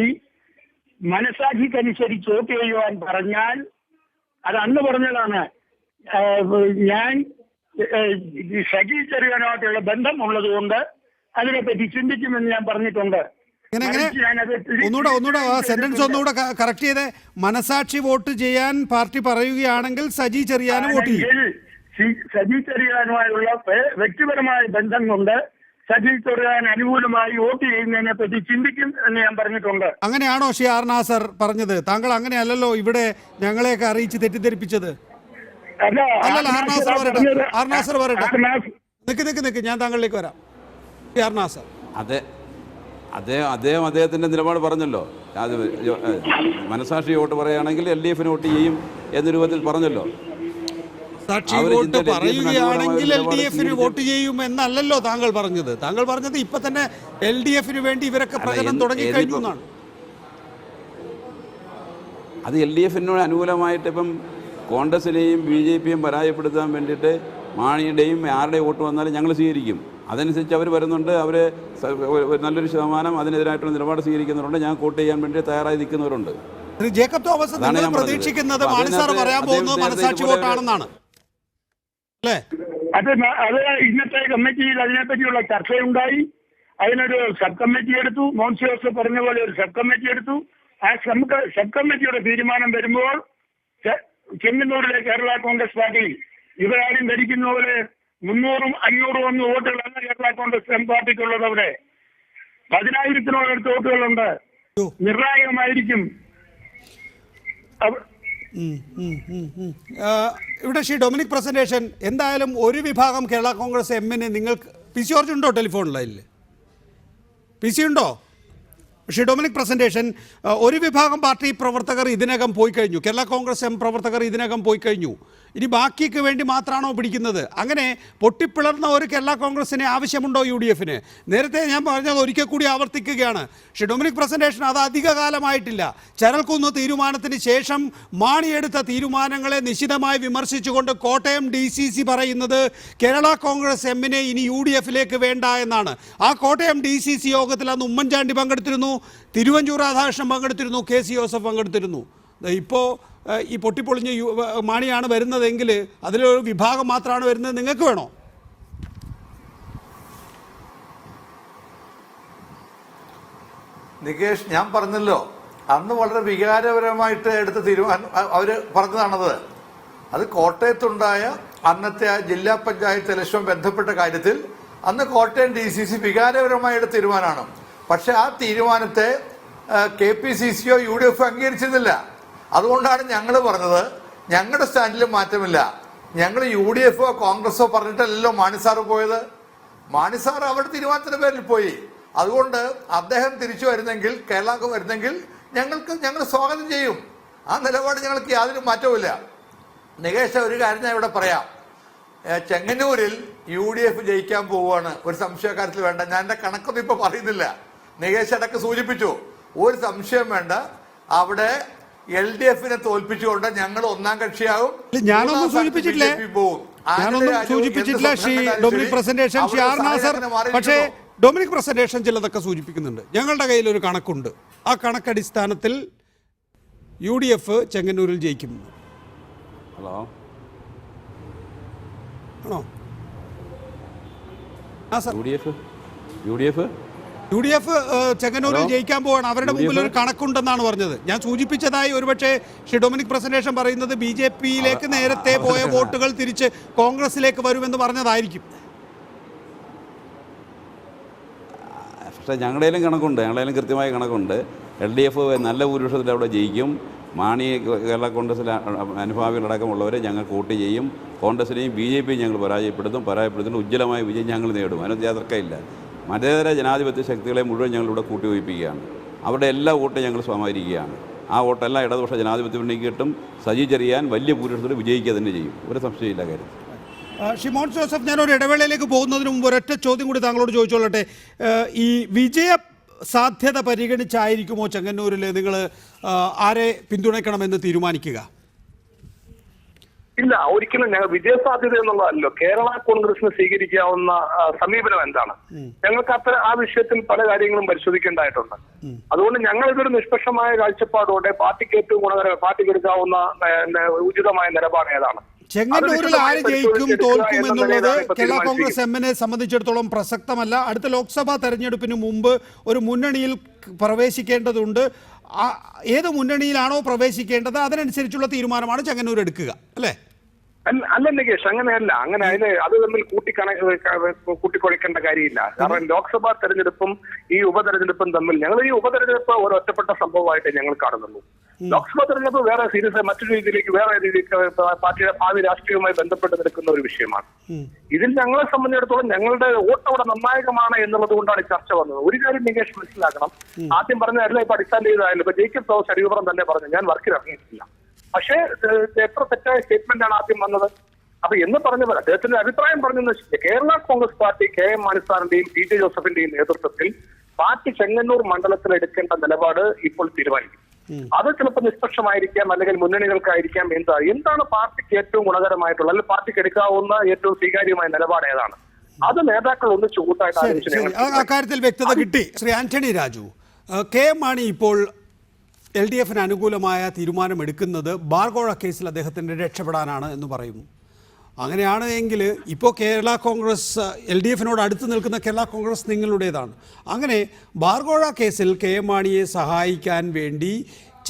മനസാക്ഷിക്കനുസരിച്ച് വോട്ട് ചെയ്യുവാൻ പറഞ്ഞാൽ അത് അന്ന് പറഞ്ഞതാണ്. ഞാൻ സജി ചെറിയാനുമായിട്ടുള്ള ബന്ധമുള്ളത് കൊണ്ട് അതിനെപ്പറ്റി ചിന്തിക്കുമെന്ന് ഞാൻ പറഞ്ഞിട്ടുണ്ട്. ഒന്നുകൂടെ സെന്റൻസ് ഒന്നുകൂടെ കറക്റ്റ് ചെയ്തേ. മനസാക്ഷി വോട്ട് ചെയ്യാൻ പാർട്ടി പറയുകയാണെങ്കിൽ സജി ചെറിയാന് വോട്ട് ചെയ്യും. സജി ചെറിയാനുമായുള്ള വ്യക്തിപരമായ ബന്ധം കൊണ്ട് സജി ചെറിയാൻ അനുകൂലമായി വോട്ട് ചെയ്യുന്നതിനെ പറ്റി ചിന്തിക്കും എന്ന് ഞാൻ പറഞ്ഞിട്ടുണ്ട്. അങ്ങനെയാണോ ശ്രീ ആർ നാസർ പറഞ്ഞത്? താങ്കൾ അങ്ങനെയല്ലല്ലോ ഇവിടെ ഞങ്ങളെയൊക്കെ അറിയിച്ച് തെറ്റിദ്ധരിപ്പിച്ചത്. ആർ നാസർ പറയട്ടെ. നിക്ക് ഞാൻ താങ്കളിലേക്ക് വരാം. ആർ നാസർ അദ്ദേഹത്തിന്റെ നിലപാട് പറഞ്ഞല്ലോ. അത് മനസാക്ഷി വോട്ട് പറയുകയാണെങ്കിൽ LDF-ന് വോട്ട് ചെയ്യും എന്ന രൂപത്തിൽ പറഞ്ഞല്ലോ. വോട്ട് പറയുകയാണെങ്കിൽ LDF-ന് വോട്ട് ചെയ്യും എന്നല്ലല്ലോ താങ്കൾ പറഞ്ഞത്. താങ്കൾ പറഞ്ഞത് ഇപ്പൊ തന്നെ LDF-ന് വേണ്ടി ഇവരൊക്കെ പ്രകടനം തുടങ്ങി കഴിഞ്ഞു എന്നാണ്. അത് LDF-നോട് അനുകൂലമായിട്ട് ഇപ്പം കോൺഗ്രസിനെയും BJP-യും പരാജയപ്പെടുത്താൻ വേണ്ടിയിട്ട് മാണിയുടെയും ആരുടെയും വോട്ട് വന്നാലും ഞങ്ങൾ സ്വീകരിക്കും. അതനുസരിച്ച് അവർ വരുന്നുണ്ട്. അവർ നല്ലൊരു ശതമാനം അതിനെതിരായിട്ടുള്ള നിലപാട് സ്വീകരിക്കുന്നവരുണ്ട്. ഞാൻ വോട്ട് ചെയ്യാൻ വേണ്ടി തയ്യാറായി നിൽക്കുന്നവരുണ്ട്. ജേക്കബ് തോമസ് പ്രതീക്ഷിക്കുന്നത് മാണി സാർ പറയാൻ പോകുന്നത് മനസാക്ഷി വോട്ടാണെന്നാണ് അല്ലേ? അത് ഇന്നത്തെ കമ്മിറ്റിയിൽ അതിനെപ്പറ്റിയുള്ള ചർച്ചയുണ്ടായി. അതിനൊരു സബ് കമ്മിറ്റി എടുത്തു. മോൻസി ജോസഫ് പറഞ്ഞ പോലെ ഒരു സബ് കമ്മിറ്റി എടുത്തു. ആ സബ് കമ്മിറ്റിയുടെ തീരുമാനം വരുമ്പോൾ ചെങ്ങന്നൂരിലെ കേരള കോൺഗ്രസ് പാർട്ടി ഇവരാരും ധരിക്കുന്ന പോലെ 300-500 വോട്ടുകളല്ല കേരള കോൺഗ്രസ് എം പാർട്ടിക്കുള്ളത്. അവിടെ 10,000-നോടടുത്ത് വോട്ടുകളുണ്ട്. നിർണായകമായിരിക്കും. ഇവിടെ ശ്രീ ഡൊമിനിക് പ്രസന്റേഷൻ, എന്തായാലും ഒരു വിഭാഗം കേരള കോൺഗ്രസ് എമ്മിന് നിങ്ങൾക്ക് PC ജോർജ് ഉണ്ടോ ടെലിഫോൺ ലൈനിൽ? PC ഉണ്ടോ? ശ്രീ ഡൊമിനിക് പ്രസന്റേഷൻ, ഒരു വിഭാഗം പാർട്ടി പ്രവർത്തകർ ഇതിനകം പോയി കഴിഞ്ഞു. കേരള കോൺഗ്രസ് എം പ്രവർത്തകർ ഇതിനകം പോയി കഴിഞ്ഞു. ഇനി ബാക്കിക്ക് വേണ്ടി മാത്രമാണോ പിടിക്കുന്നത്? അങ്ങനെ പൊട്ടിപ്പിളർന്ന ഒരു കേരള കോൺഗ്രസിന് ആവശ്യമുണ്ടോ UDF-ന്? നേരത്തെ ഞാൻ പറഞ്ഞത് ഒരിക്കൽ കൂടി ആവർത്തിക്കുകയാണ്. ശ്രീ ഡൊമിനിക് പ്രസന്റേഷൻ, അത് അധികകാലമായിട്ടില്ല. ചരൽക്കുന്ന് തീരുമാനത്തിന് ശേഷം മാണിയെടുത്ത തീരുമാനങ്ങളെ നിശിതമായി വിമർശിച്ചുകൊണ്ട് കോട്ടയം DCC പറയുന്നത് കേരള കോൺഗ്രസ് എമ്മിനെ ഇനി UDF-ലേക്ക് വേണ്ട എന്നാണ്. ആ കോട്ടയം DCC യോഗത്തിൽ അന്ന് ഉമ്മൻചാണ്ടി പങ്കെടുത്തിരുന്നു, തിരുവഞ്ചൂർ രാധാകൃഷ്ണൻ പങ്കെടുത്തിരുന്നു, KC ജോസഫ് പങ്കെടുത്തിരുന്നു. ഇപ്പോൾ ഈ പൊട്ടിപ്പൊളിഞ്ഞ് മാണിയാണ് വരുന്നതെങ്കിൽ അതിലൊരു വിഭാഗം മാത്രമാണ് വരുന്നത്. നിങ്ങൾക്ക് വേണോ? നികേഷ്, ഞാൻ പറഞ്ഞല്ലോ, അന്ന് വളരെ വികാരപരമായിട്ട് എടുത്ത തീരുമാനം അവര് പറഞ്ഞതാണത്. അത് കോട്ടയത്തുണ്ടായ അന്നത്തെ ആ ജില്ലാ പഞ്ചായത്ത് ഇലക്ഷൻ ബന്ധപ്പെട്ട കാര്യത്തിൽ അന്ന് കോട്ടയം DCC വികാരപരമായ എടുത്ത തീരുമാനമാണ്. പക്ഷെ ആ തീരുമാനത്തെ KPCC-യോ UDF-ഓ അംഗീകരിച്ചിരുന്നില്ല. അതുകൊണ്ടാണ് ഞങ്ങൾ പറഞ്ഞത് ഞങ്ങളുടെ സ്റ്റാൻഡിൽ മാറ്റമില്ല. ഞങ്ങൾ UDF-ഓ കോൺഗ്രസോ പറഞ്ഞിട്ടല്ലോ മാണിസാറ് പോയത്. മാണിസാർ അവരുടെ തീരുമാനത്തിന്റെ പേരിൽ പോയി. അതുകൊണ്ട് അദ്ദേഹം തിരിച്ചു വരുന്നെങ്കിൽ, കേരളക്ക് വരുന്നെങ്കിൽ ഞങ്ങൾ സ്വാഗതം ചെയ്യും. ആ നിലപാട് ഞങ്ങൾക്ക് യാതൊരു മാറ്റവുമില്ല. നികേഷ്, ഒരു കാര്യം ഞാൻ ഇവിടെ പറയാം. ചെങ്ങന്നൂരിൽ UDF ജയിക്കാൻ പോവുകയാണ്. ഒരു സംശയക്കാര്യത്തിൽ വേണ്ട. ഞാൻ എൻ്റെ കണക്കൊന്നും ഇപ്പൊ പറയുന്നില്ല. നികേഷ് ഇടയ്ക്ക് സൂചിപ്പിച്ചു, ഒരു സംശയം വേണ്ട. അവിടെ LDF-നെ തോൽപ്പിച്ചുകൊണ്ട് ഞങ്ങൾ ഒന്നാം കക്ഷിയാവും. ഞാനൊന്നും സൂചിപ്പിച്ചിട്ടില്ലേ ശ്രീ ഡൊമിനിക് പ്രസന്റേഷൻ, ശ്രീ ആർ നാസർ. പക്ഷേ ഡൊമിനിക് പ്രസന്റേഷൻ ചിലതൊക്കെ സൂചിപ്പിക്കുന്നുണ്ട്. ഞങ്ങളുടെ കയ്യിൽ ഒരു കണക്കുണ്ട്. ആ കണക്കടിസ്ഥാനത്തിൽ UDF ചെങ്ങന്നൂരിൽ ജയിക്കും. ഹലോ, ആണോ? UDF ചെങ്ങന്നൂരിൽ ജയിക്കാൻ പോവാണ്. അവരുടെ മുമ്പിൽ ഒരു കണക്കുണ്ടെന്നാണ് പറഞ്ഞത്. ഞാൻ സൂചിപ്പിച്ചതായി ഒരുപക്ഷെ ശ്രീ ഡൊമിനിക് പ്രസന്റേഷൻ പറയുന്നത് BJP-യിലേക്ക് നേരത്തെ പോയ വോട്ടുകൾ തിരിച്ച് കോൺഗ്രസിലേക്ക് വരുമെന്ന് പറഞ്ഞതായിരിക്കും. പക്ഷേ ഞങ്ങളുടെയിലും കണക്കുണ്ട്, കൃത്യമായ കണക്കുണ്ട്. LDF നല്ല ഭൂരിപക്ഷത്തിൽ അവിടെ ജയിക്കും. മാണി കേരള കോൺഗ്രസിലെ അനുഭാവികളടക്കമുള്ളവരെ ഞങ്ങൾ വോട്ട് ചെയ്യും. കോൺഗ്രസിനെയും BJP-യും ഞങ്ങൾ പരാജയപ്പെടുത്തുന്ന ഉജ്ജ്വലമായ വിജയം ഞങ്ങൾ നേടും. അതിനകത്ത് യാതൊരുക്കമില്ല. മതേതര ജനാധിപത്യ ശക്തികളെ മുഴുവൻ ഞങ്ങളിവിടെ കൂട്ടിവയ്പ്പിക്കുകയാണ്. അവരുടെ എല്ലാ വോട്ടും ഞങ്ങൾ സമാഹരിക്കുകയാണ്. ആ വോട്ടെല്ലാം ഇടതുപക്ഷ ജനാധിപത്യ മുന്നണിക്ക് കിട്ടും. സജി ചെറിയാൻ വലിയ ഭൂരിപക്ഷത്തോടെ വിജയിക്കുക തന്നെ ചെയ്യും. ഒരു സംശയമില്ല കാര്യം. ഷിമോൻ ജോസഫ്, ഞാനൊരു ഇടവേളയിലേക്ക് പോകുന്നതിന് മുമ്പ് ഒരൊറ്റ ചോദ്യം കൂടി താങ്കളോട് ചോദിച്ചോളട്ടെ. ഈ വിജയ സാധ്യത പരിഗണിച്ചായിരിക്കുമോ ചെങ്ങന്നൂരിൽ നിങ്ങൾ ആരെ പിന്തുണയ്ക്കണമെന്ന് തീരുമാനിക്കുക? ഇല്ല, ഒരിക്കലും ഞങ്ങൾ വിജയസാധ്യത എന്നുള്ളതല്ലോ. കേരള കോൺഗ്രസിന് സ്വീകരിക്കാവുന്ന സമീപനം എന്താണ്? ഞങ്ങൾക്ക് ആ വിഷയത്തിൽ പല കാര്യങ്ങളും പരിശോധിക്കേണ്ടതായിട്ടുണ്ട്. അതുകൊണ്ട് ഞങ്ങൾ ഇതൊരു നിഷ്പക്ഷമായ കാഴ്ചപ്പാടോടെ പാർട്ടിക്ക് ഏറ്റവും പാർട്ടിക്ക് എടുക്കാവുന്ന ഉചിതമായ നിലപാട് ഏതാണ്? ചെങ്ങന്നൂരിൽ ആര് ജയിക്കും തോൽക്കും എന്നുള്ളത് കേരള കോൺഗ്രസ് എമ്മിനെ സംബന്ധിച്ചിടത്തോളം പ്രസക്തമല്ല. അടുത്ത ലോക്സഭാ തെരഞ്ഞെടുപ്പിന് മുമ്പ് ഒരു മുന്നണിയിൽ പ്രവേശിക്കേണ്ടതുണ്ട്. ഏത് മുന്നണിയിലാണോ പ്രവേശിക്കേണ്ടത് അതിനനുസരിച്ചുള്ള തീരുമാനമാണ് ചെങ്ങന്നൂർ എടുക്കുക, അല്ലേ? അല്ല നികേഷ്, അങ്ങനെയല്ല. അത് തമ്മിൽ കൂട്ടിക്കൊഴിക്കേണ്ട കാര്യമില്ല. കാരണം ലോക്സഭാ തെരഞ്ഞെടുപ്പും ഈ ഉപതെരഞ്ഞെടുപ്പും തമ്മിൽ ഈ ഉപതെരഞ്ഞെടുപ്പ് ഒരു ഒറ്റപ്പെട്ട സംഭവമായിട്ട് ഞങ്ങൾ കാണുന്നുള്ളൂ. ലോക്സഭാ തെരഞ്ഞെടുപ്പ് വേറെ സീരിയസ് മറ്റൊരു രീതിയിലേക്ക് വേറെ രീതിക്ക് പാർട്ടിയുടെ ഭാവി രാഷ്ട്രീയവുമായി ബന്ധപ്പെട്ട് നിൽക്കുന്ന ഒരു വിഷയമാണ്. ഇതിൽ ഞങ്ങളെ സംബന്ധിച്ചിടത്തോളം ഞങ്ങളുടെ വോട്ട് അവിടെ നിർണായകമാണ് എന്നുള്ളത് കൊണ്ടാണ് ചർച്ച വന്നത്. ഒരു കാര്യം നികേഷ് മനസ്സിലാക്കണം. ആദ്യം പറഞ്ഞതല്ല ഇപ്പൊ അടിസ്ഥാനം ചെയ്തായാലും ഇപ്പൊ ജേക്കബ് തോമസ് അടിയപുറം തന്നെ പറഞ്ഞു ഞാൻ വർക്കിൽ ഇറങ്ങിയിട്ടില്ല. പക്ഷേ എത്ര തെറ്റായ സ്റ്റേറ്റ്മെന്റ് ആണ് ആദ്യം വന്നത്. അപ്പൊ എന്ന് പറഞ്ഞവർ അദ്ദേഹത്തിന്റെ അഭിപ്രായം പറഞ്ഞെന്ന് വെച്ചാൽ കേരള കോൺഗ്രസ് പാർട്ടി KM മാണി സാറിന്റെയും PJ ജോസഫിന്റെയും നേതൃത്വത്തിൽ പാർട്ടി ചെങ്ങന്നൂർ മണ്ഡലത്തിൽ എടുക്കേണ്ട നിലപാട് ഇപ്പോൾ തീരുമാനിക്കും. അത് ചിലപ്പോൾ നിഷ്പക്ഷമായിരിക്കാം, അല്ലെങ്കിൽ മുന്നണികൾക്കായിരിക്കാം. എന്താണ് പാർട്ടിക്ക് ഏറ്റവും ഗുണകരമായിട്ടുള്ള അല്ലെങ്കിൽ പാർട്ടിക്ക് എടുക്കാവുന്ന ഏറ്റവും സ്വീകാര്യമായ നിലപാട് ഏതാണ്? അത് നേതാക്കൾ ഒന്ന് ചൂട്ടായിട്ട് അക്കാര്യത്തിൽ വ്യക്തത കിട്ടി. ശ്രീ ആന്റണി രാജു, KM മാണി ഇപ്പോൾ LDF-ന് അനുകൂലമായ തീരുമാനമെടുക്കുന്നത് ബാർകോഴ കേസിൽ അദ്ദേഹത്തിൻ്റെ രക്ഷപ്പെടാനാണ് എന്ന് പറയുന്നു. അങ്ങനെയാണ് എങ്കിൽ ഇപ്പോൾ കേരള കോൺഗ്രസ് LDF-നോട് അടുത്ത് നിൽക്കുന്ന കേരള കോൺഗ്രസ് നിങ്ങളുടേതാണ്. അങ്ങനെ ബാർകോഴ കേസിൽ KM മാണിയെ സഹായിക്കാൻ വേണ്ടി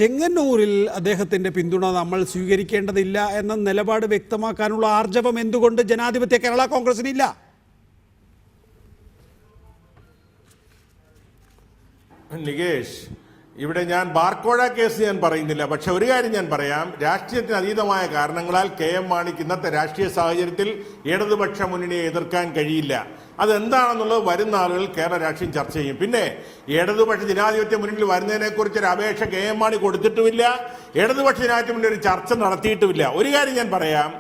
ചെങ്ങന്നൂരിൽ അദ്ദേഹത്തിൻ്റെ പിന്തുണ നമ്മൾ സ്വീകരിക്കേണ്ടതില്ല എന്ന നിലപാട് വ്യക്തമാക്കാനുള്ള ആർജവം എന്തുകൊണ്ട് ജനാധിപത്യ കേരള കോൺഗ്രസിനില്ല? നികേഷ്, ഇവിടെ ഞാൻ ബാർക്കോഴ കേസ് ഞാൻ പറയുന്നില്ല. പക്ഷെ ഒരു കാര്യം ഞാൻ പറയാം. രാഷ്ട്രീയത്തിന് അതീതമായ കാരണങ്ങളാൽ KM മാണിക്ക് ഇന്നത്തെ രാഷ്ട്രീയ സാഹചര്യത്തിൽ ഇടതുപക്ഷ മുന്നണിയെ എതിർക്കാൻ കഴിയില്ല. അതെന്താണെന്നുള്ളത് വരുന്ന ആളുകൾ കേരള രാഷ്ട്രീയം ചർച്ച ചെയ്യും. പിന്നെ ഇടതുപക്ഷ ജനാധിപത്യ മുന്നണിയിൽ വരുന്നതിനെ കുറിച്ച് ഒരു അപേക്ഷ KM മാണി കൊടുത്തിട്ടുമില്ല. ഇടതുപക്ഷ ജനാധിപത്യ മുന്നണി ഒരു ചർച്ച നടത്തിയിട്ടുമില്ല. ഒരു കാര്യം ഞാൻ പറയാം.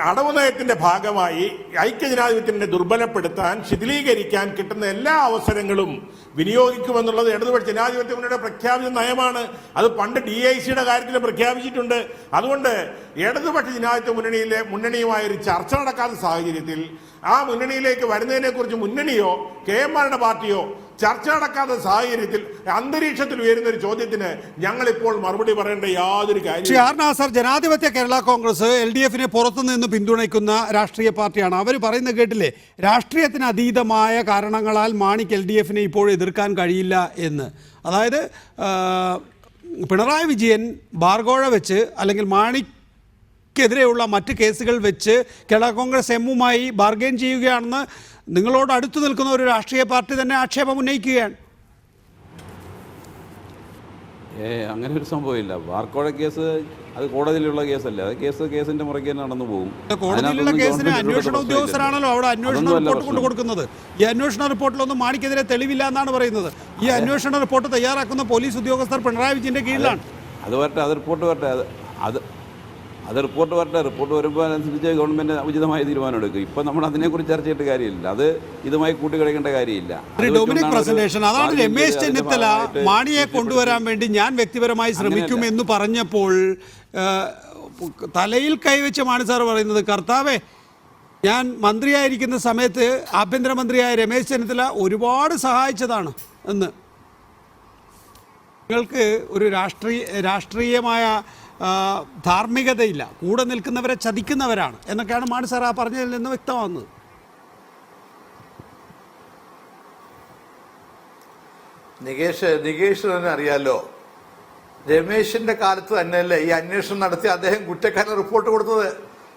അടവ് നയത്തിന്റെ ഭാഗമായി ഐക്യജനാധിപത്യത്തിനെ ദുർബലപ്പെടുത്താൻ, ശിഥിലീകരിക്കാൻ കിട്ടുന്ന എല്ലാ അവസരങ്ങളും വിനിയോഗിക്കുമെന്നുള്ളത് ഇടതുപക്ഷ ജനാധിപത്യ മുന്നണിയുടെ പ്രഖ്യാപിത നയമാണ്. അത് പണ്ട് DIC-യുടെ കാര്യത്തിൽ പ്രഖ്യാപിച്ചിട്ടുണ്ട്. അതുകൊണ്ട് ഇടതുപക്ഷ ജനാധിപത്യ മുന്നണിയുമായ ഒരു ചർച്ച നടക്കാത്ത സാഹചര്യത്തിൽ ആ മുന്നണിയിലേക്ക് വരുന്നതിനെ കുറിച്ച് മുന്നണിയോ KM മാണിയുടെ പാർട്ടിയോ ചർച്ച നടക്കാത്ത സാഹചര്യത്തിൽ അന്തരീക്ഷത്തിൽ ഉയരുന്ന ഒരു ചോദ്യത്തിന് ഞങ്ങളിപ്പോൾ മറുപടി പറയേണ്ട യാതൊരു കാര്യം. ജനാധിപത്യ കേരള കോൺഗ്രസ് LDF-നെ പുറത്തുനിന്ന് പിന്തുണയ്ക്കുന്ന രാഷ്ട്രീയ പാർട്ടിയാണ്. അവർ പറയുന്നത് കേട്ടില്ലേ, രാഷ്ട്രീയത്തിന് അതീതമായ കാരണങ്ങളാൽ മാണിക്ക് LDF-നെ ഇപ്പോൾ എതിർക്കാൻ കഴിയില്ല എന്ന്. അതായത് പിണറായി വിജയൻ ബാർകോഴ വെച്ച് അല്ലെങ്കിൽ മാണിക്കെതിരെയുള്ള മറ്റ് കേസുകൾ വെച്ച് കേരള കോൺഗ്രസ് എമ്മുമായി ബാർഗെയിൻ ചെയ്യുകയാണെന്ന് നിങ്ങളോട് അടുത്തു നിൽക്കുന്ന ഒരു രാഷ്ട്രീയ പാർട്ടി തന്നെ ആക്ഷേപം ഉന്നയിക്കുകയാണ്. അങ്ങനെ ഒരു സംഭവമില്ല. ബാർക്കോഴ കേസ് അത് കോടതിയിലുള്ള കേസല്ല. അത് കേസിന്റെ മുറയ്ക്ക് തന്നെ നടന്നു പോകും. കോടതിയിലുള്ള കേസിന് അന്വേഷണ ഉദ്യോഗസ്ഥരാണല്ലോ അവിടെ അന്വേഷണ റിപ്പോർട്ട് കൊണ്ട് കൊടുക്കുന്നത്. ഈ അന്വേഷണ റിപ്പോർട്ടിലൊന്നും മാണിക്കെതിരെ തെളിവില്ല എന്നാണ് പറയുന്നത്. ഈ അന്വേഷണ റിപ്പോർട്ട് തയ്യാറാക്കുന്ന പോലീസ് ഉദ്യോഗസ്ഥർ പിണറായി വിജയന്റെ കീഴിലാണ്. അത് വരട്ടെ, അത് റിപ്പോർട്ട് വരട്ടെ. അത് അത് റിപ്പോർട്ട് വരട്ടെ. റിപ്പോർട്ട് വരുമ്പോൾ അനുസരിച്ച് ഗവൺമെൻറ് ഉചിതമായ തീരുമാനം എടുക്കും. ഇപ്പം നമ്മൾ അതിനെക്കുറിച്ച് ചർച്ച ചെയ്തിട്ട് കാര്യമില്ല. അത് ഇതുമായി കൂട്ടിക്കിടക്കേണ്ട കാര്യമില്ല. ഡൊമിനിക് പ്രസന്റേഷൻ അതാണ് രമേശ് ചെന്നിത്തല മാണിയെ കൊണ്ടുവരാൻ വേണ്ടി ഞാൻ വ്യക്തിപരമായി ശ്രമിക്കും എന്ന് പറഞ്ഞപ്പോൾ തലയിൽ കൈവച്ച് മാണി സാർ പറയുന്നത്, കർത്താവേ, ഞാൻ മന്ത്രിയായിരിക്കുന്ന സമയത്ത് ആഭ്യന്തരമന്ത്രിയായ രമേശ് ചെന്നിത്തല ഒരുപാട് സഹായിച്ചതാണ് എന്ന്. നിങ്ങൾക്ക് ഒരു രാഷ്ട്രീയമായ ധാർമ്മികതയില്ല, കൂടെ നിൽക്കുന്നവരെ ചതിക്കുന്നവരാണ് എന്നൊക്കെയാണ് മാണി സാർ ആ പറഞ്ഞതിൽ നിന്ന് വ്യക്തമാകുന്നത്. നികേഷ് തന്നെ അറിയാലോ, രമേശിന്റെ കാലത്ത് തന്നെയല്ലേ ഈ അന്വേഷണം നടത്തി അദ്ദേഹം കുറ്റക്കാരന് റിപ്പോർട്ട് കൊടുത്തത്.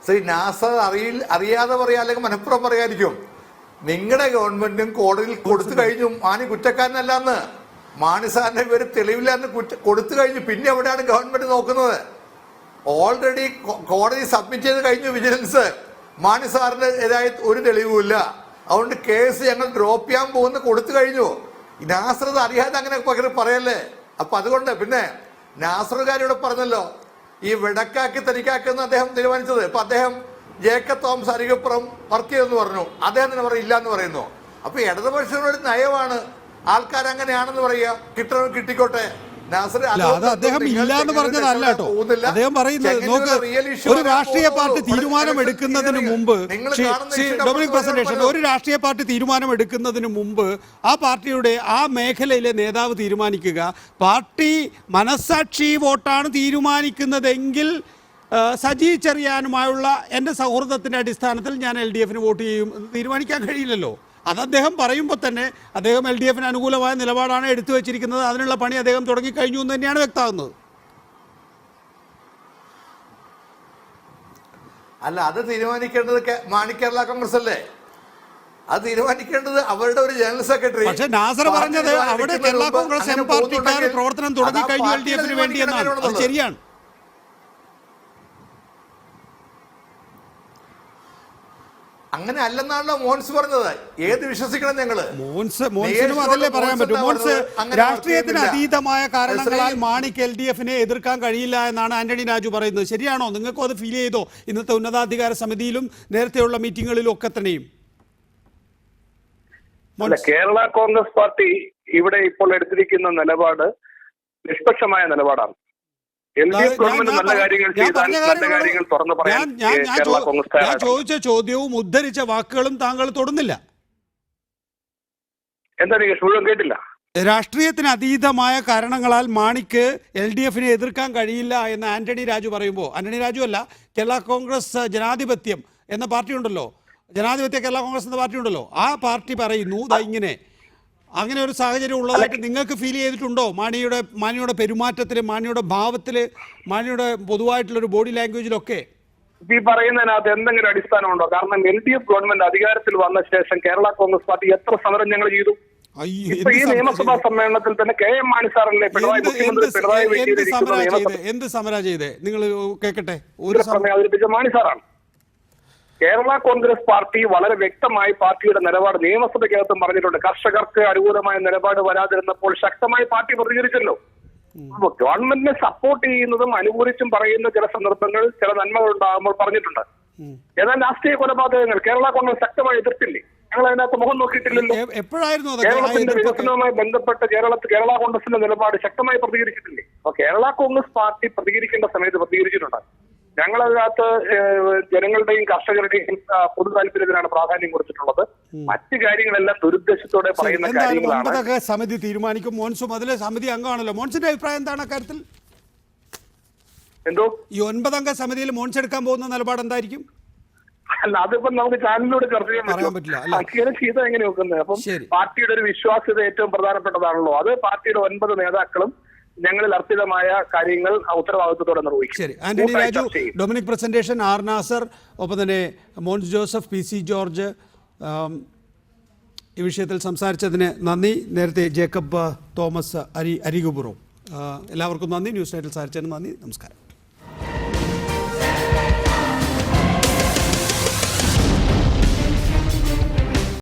ശ്രീ നാസർ അറിയാതെ പറയാ, അല്ലെങ്കിൽ മനഃപ്പുറം പറയായിരിക്കും. നിങ്ങളുടെ ഗവൺമെന്റും കോടതിയിൽ കൊടുത്തു കഴിഞ്ഞു മാണി കുറ്റക്കാരനല്ലാന്ന്. മാണി സാറിന്റെ പേര് തെളിവില്ലാന്ന് കൊടുത്തു കഴിഞ്ഞു. പിന്നെ എവിടെയാണ് ഗവൺമെന്റ് നോക്കുന്നത്? ഓൾറെഡി കോടതി സബ്മിറ്റ് ചെയ്ത് കഴിഞ്ഞു വിജിലൻസ്. മാണി സാറിന്റെ എതിരായി ഒരു തെളിവുമില്ല. അതുകൊണ്ട് കേസ് ഞങ്ങൾ ഡ്രോപ്പ് ചെയ്യാൻ പോകുന്ന കൊടുത്തു കഴിഞ്ഞു. നാസർ അറിയാതെ അങ്ങനെ പറയല്ലേ. അപ്പൊ അതുകൊണ്ട് പിന്നെ നാസറുകാരോട് പറഞ്ഞല്ലോ, ഈ വിടക്കാക്കി തനിക്കാക്കെന്ന് അദ്ദേഹം തീരുമാനിച്ചത്. ഇപ്പൊ അദ്ദേഹം ജേക്കബ് തോമസ് അരികപ്പുറം വർക്ക് ചെയ്തെന്ന് പറഞ്ഞു, അദ്ദേഹം തന്നെ പറയില്ല എന്ന് പറയുന്നു. അപ്പൊ ഇടതുപക്ഷങ്ങളുടെ നയമാണ് ആൾക്കാർ അങ്ങനെയാണെന്ന് പറയുക, കിട്ടിക്കോട്ടെ. അത് അദ്ദേഹം ഇല്ല എന്ന് പറഞ്ഞതല്ല കേട്ടോ. അദ്ദേഹം പറയുന്നത്, നോക്ക്, ഒരു രാഷ്ട്രീയ പാർട്ടി തീരുമാനമെടുക്കുന്നതിന് മുമ്പ്, ഡൊമിനിക് പ്രസന്റേഷൻ, ഒരു രാഷ്ട്രീയ പാർട്ടി തീരുമാനമെടുക്കുന്നതിന് മുമ്പ് ആ പാർട്ടിയുടെ ആ മേഖലയിലെ നേതാവ് തീരുമാനിക്കുക. പാർട്ടി മനസ്സാക്ഷി വോട്ടാണ് തീരുമാനിക്കുന്നതെങ്കിൽ സജി ചെറിയാനുമായുള്ള എൻ്റെ സൗഹൃദത്തിൻ്റെ അടിസ്ഥാനത്തിൽ ഞാൻ LDFന് വോട്ട് ചെയ്യും തീരുമാനിക്കാൻ കഴിയില്ലല്ലോ. അത് അദ്ദേഹം പറയുമ്പോൾ തന്നെ അദ്ദേഹം LDFന് അനുകൂലമായ നിലപാടാണ് എടുത്തു വെച്ചിരിക്കുന്നത്. അതിനുള്ള പണി അദ്ദേഹം തുടങ്ങിക്കഴിഞ്ഞു എന്ന് തന്നെയാണ് വ്യക്തമാകുന്നത്. അല്ല, അത് തീരുമാനിക്കേണ്ടത് കേരള കോൺഗ്രസ് അല്ലേ? അത് തീരുമാനിക്കേണ്ടത് അവരുടെ ഒരു ജനറൽ സെക്രട്ടറി. പക്ഷേ നാസർ പറഞ്ഞത് അവിടെ കേരള കോൺഗ്രസ് എം പാർട്ടിക്കാർ പ്രവർത്തനം തുടങ്ങിക്കഴിഞ്ഞു LDFന് വേണ്ടി എന്നാണ്. അത് ശരിയാണ്. അങ്ങനെ അല്ലെന്നാണല്ലോ മോൻസ് പറഞ്ഞത്. ഏത് വിശ്വസിക്കണം ഞങ്ങള്? മോൻസിനും അതല്ലേ പറയാൻ പറ്റൂ. മോൻസ് രാഷ്ട്രീയത്തിന് അതീതമായ കാരണങ്ങളാൽ മാണിക്ക് LDFനെ എതിർക്കാൻ കഴിയില്ല എന്നാണ് ആന്റണി രാജു പറയുന്നത്. ശരിയാണോ? നിങ്ങൾക്കും അത് ഫീൽ ചെയ്തോ ഇന്നത്തെ ഉന്നതാധികാര സമിതിയിലും നേരത്തെയുള്ള മീറ്റിങ്ങുകളിലും ഒക്കെ തന്നെയും? കേരള കോൺഗ്രസ് പാർട്ടി ഇവിടെ ഇപ്പോൾ എടുത്തിരിക്കുന്ന നിലപാട് നിഷ്പക്ഷമായ നിലപാടാണ്. ഞാൻ ചോദിച്ച ചോദ്യവും ഉദ്ധരിച്ച വാക്കുകളും താങ്കൾ തൊടുന്നില്ല. എന്താ മുഴുവൻ കേട്ടില്ല? രാഷ്ട്രീയത്തിന് അതീതമായ കാരണങ്ങളാൽ മാണിക്ക് LDFനെ എതിർക്കാൻ കഴിയില്ല എന്ന് ആന്റണി രാജു പറയുമ്പോൾ, ആന്റണി രാജു അല്ല, കേരള കോൺഗ്രസ് ജനാധിപത്യം എന്ന പാർട്ടി ഉണ്ടല്ലോ, ജനാധിപത്യ കേരള കോൺഗ്രസ് എന്ന പാർട്ടി ഉണ്ടല്ലോ, ആ പാർട്ടി പറയുന്നു ഇങ്ങനെ അങ്ങനെ ഒരു സാഹചര്യം ഉള്ളതായിട്ട് നിങ്ങൾക്ക് ഫീൽ ചെയ്തിട്ടുണ്ടോ? മാണിയുടെ പെരുമാറ്റത്തിൽ, മാണിയുടെ ഭാവത്തിൽ, മാണിയുടെ പൊതുവായിട്ടുള്ളൊരു ബോഡി ലാംഗ്വേജിലൊക്കെ ഈ പറയുന്നതിനകത്ത് എന്തെങ്കിലും അടിസ്ഥാനമുണ്ടോ? കാരണം LDF ഗവൺമെന്റ് അധികാരത്തിൽ വന്ന ശേഷം കേരള കോൺഗ്രസ് പാർട്ടി എത്ര സമരം ഞങ്ങൾ ചെയ്തു. ഇപ്പൊ ഈ നിയമസഭാ സമ്മേളനത്തിൽ തന്നെ KM മാണി സാറല്ലേ എന്ത് സമരം ചെയ്തേ നിങ്ങൾ കേൾക്കട്ടെ. അവതരിപ്പിച്ച മാണി സാറാണ്. കേരള കോൺഗ്രസ് പാർട്ടി വളരെ വ്യക്തമായി പാർട്ടിയുടെ നിലപാട് നിയമസഭയ്ക്കകത്തും പറഞ്ഞിട്ടുണ്ട്. കർഷകർക്ക് അനുകൂലമായ നിലപാട് വരാതിരുന്നപ്പോൾ ശക്തമായി പാർട്ടി പ്രതികരിച്ചല്ലോ. ഗവൺമെന്റിനെ സപ്പോർട്ട് ചെയ്യുന്നതും അനുകൂലിച്ചും പറയുന്ന ചില സന്ദർഭങ്ങൾ, ചില നന്മകൾ ഉണ്ടാകുമ്പോൾ പറഞ്ഞിട്ടുണ്ട്. എന്നാൽ രാഷ്ട്രീയ കൊലപാതകങ്ങൾ കേരള കോൺഗ്രസ് ശക്തമായി എതിർത്തില്ലേ? ഞങ്ങൾ അതിനകത്ത് മുഖം നോക്കിയിട്ടില്ലല്ലോ. കേരളത്തിന്റെ വികസനവുമായി ബന്ധപ്പെട്ട് കേരള കോൺഗ്രസിന്റെ നിലപാട് ശക്തമായി പ്രതികരിച്ചിട്ടില്ലേ? അപ്പൊ കേരള കോൺഗ്രസ് പാർട്ടി പ്രതികരിക്കേണ്ട സമയത്ത് പ്രതികരിച്ചിട്ടുണ്ട്. ഞങ്ങളതിനകത്ത് ജനങ്ങളുടെയും കർഷകരുടെയും പൊതു താല്പര്യത്തിനാണ് പ്രാധാന്യം കൊടുത്തിട്ടുള്ളത്. മറ്റു കാര്യങ്ങളെല്ലാം ദുരുദ്ദേശത്തോടെ പറയുന്ന കാര്യങ്ങളാണ്. സമിതി തീരുമാനിക്കും. മോൻസും അതിലെ സമിതി അംഗമാണല്ലോ. മോൻസിന്റെ അഭിപ്രായം എന്താണ് അക്കാര്യത്തിൽ? എന്തോ ഈ 9-അംഗ സമിതിയിൽ മോൻസ് എടുക്കാൻ പോകുന്ന നിലപാട് എന്തായിരിക്കും? അല്ല, അതിപ്പോ നമുക്ക് ചാനലിലൂടെ ചർച്ച ചെയ്യാൻ പറ്റില്ല. ചെയ്ത എങ്ങനെ നോക്കുന്നത്? അപ്പം പാർട്ടിയുടെ ഒരു വിശ്വാസ്യത ഏറ്റവും പ്രധാനപ്പെട്ടതാണല്ലോ. അത് പാർട്ടിയുടെ 9 നേതാക്കളും ഞങ്ങളിൽ അർപ്പിതമായ കാര്യങ്ങൾ ഉത്തരവാദിത്വത്തോടെ നിർവഹിക്കും. ശരി, ആന്റണി രാജു, ഡൊമിനിക് പ്രസന്റേഷൻ, ആർ നാസർ, ഒപ്പം തന്നെ മോൻസ് ജോസഫ്, PC ജോർജ് ഈ വിഷയത്തിൽ സംസാരിച്ചതിന് നന്ദി. നേരത്തെ ജേക്കബ് തോമസ് അരികുപുറം, എല്ലാവർക്കും നന്ദി. ന്യൂസ് നൈറ്റിൽ സംസാരിച്ചതിന് നന്ദി. നമസ്കാരം.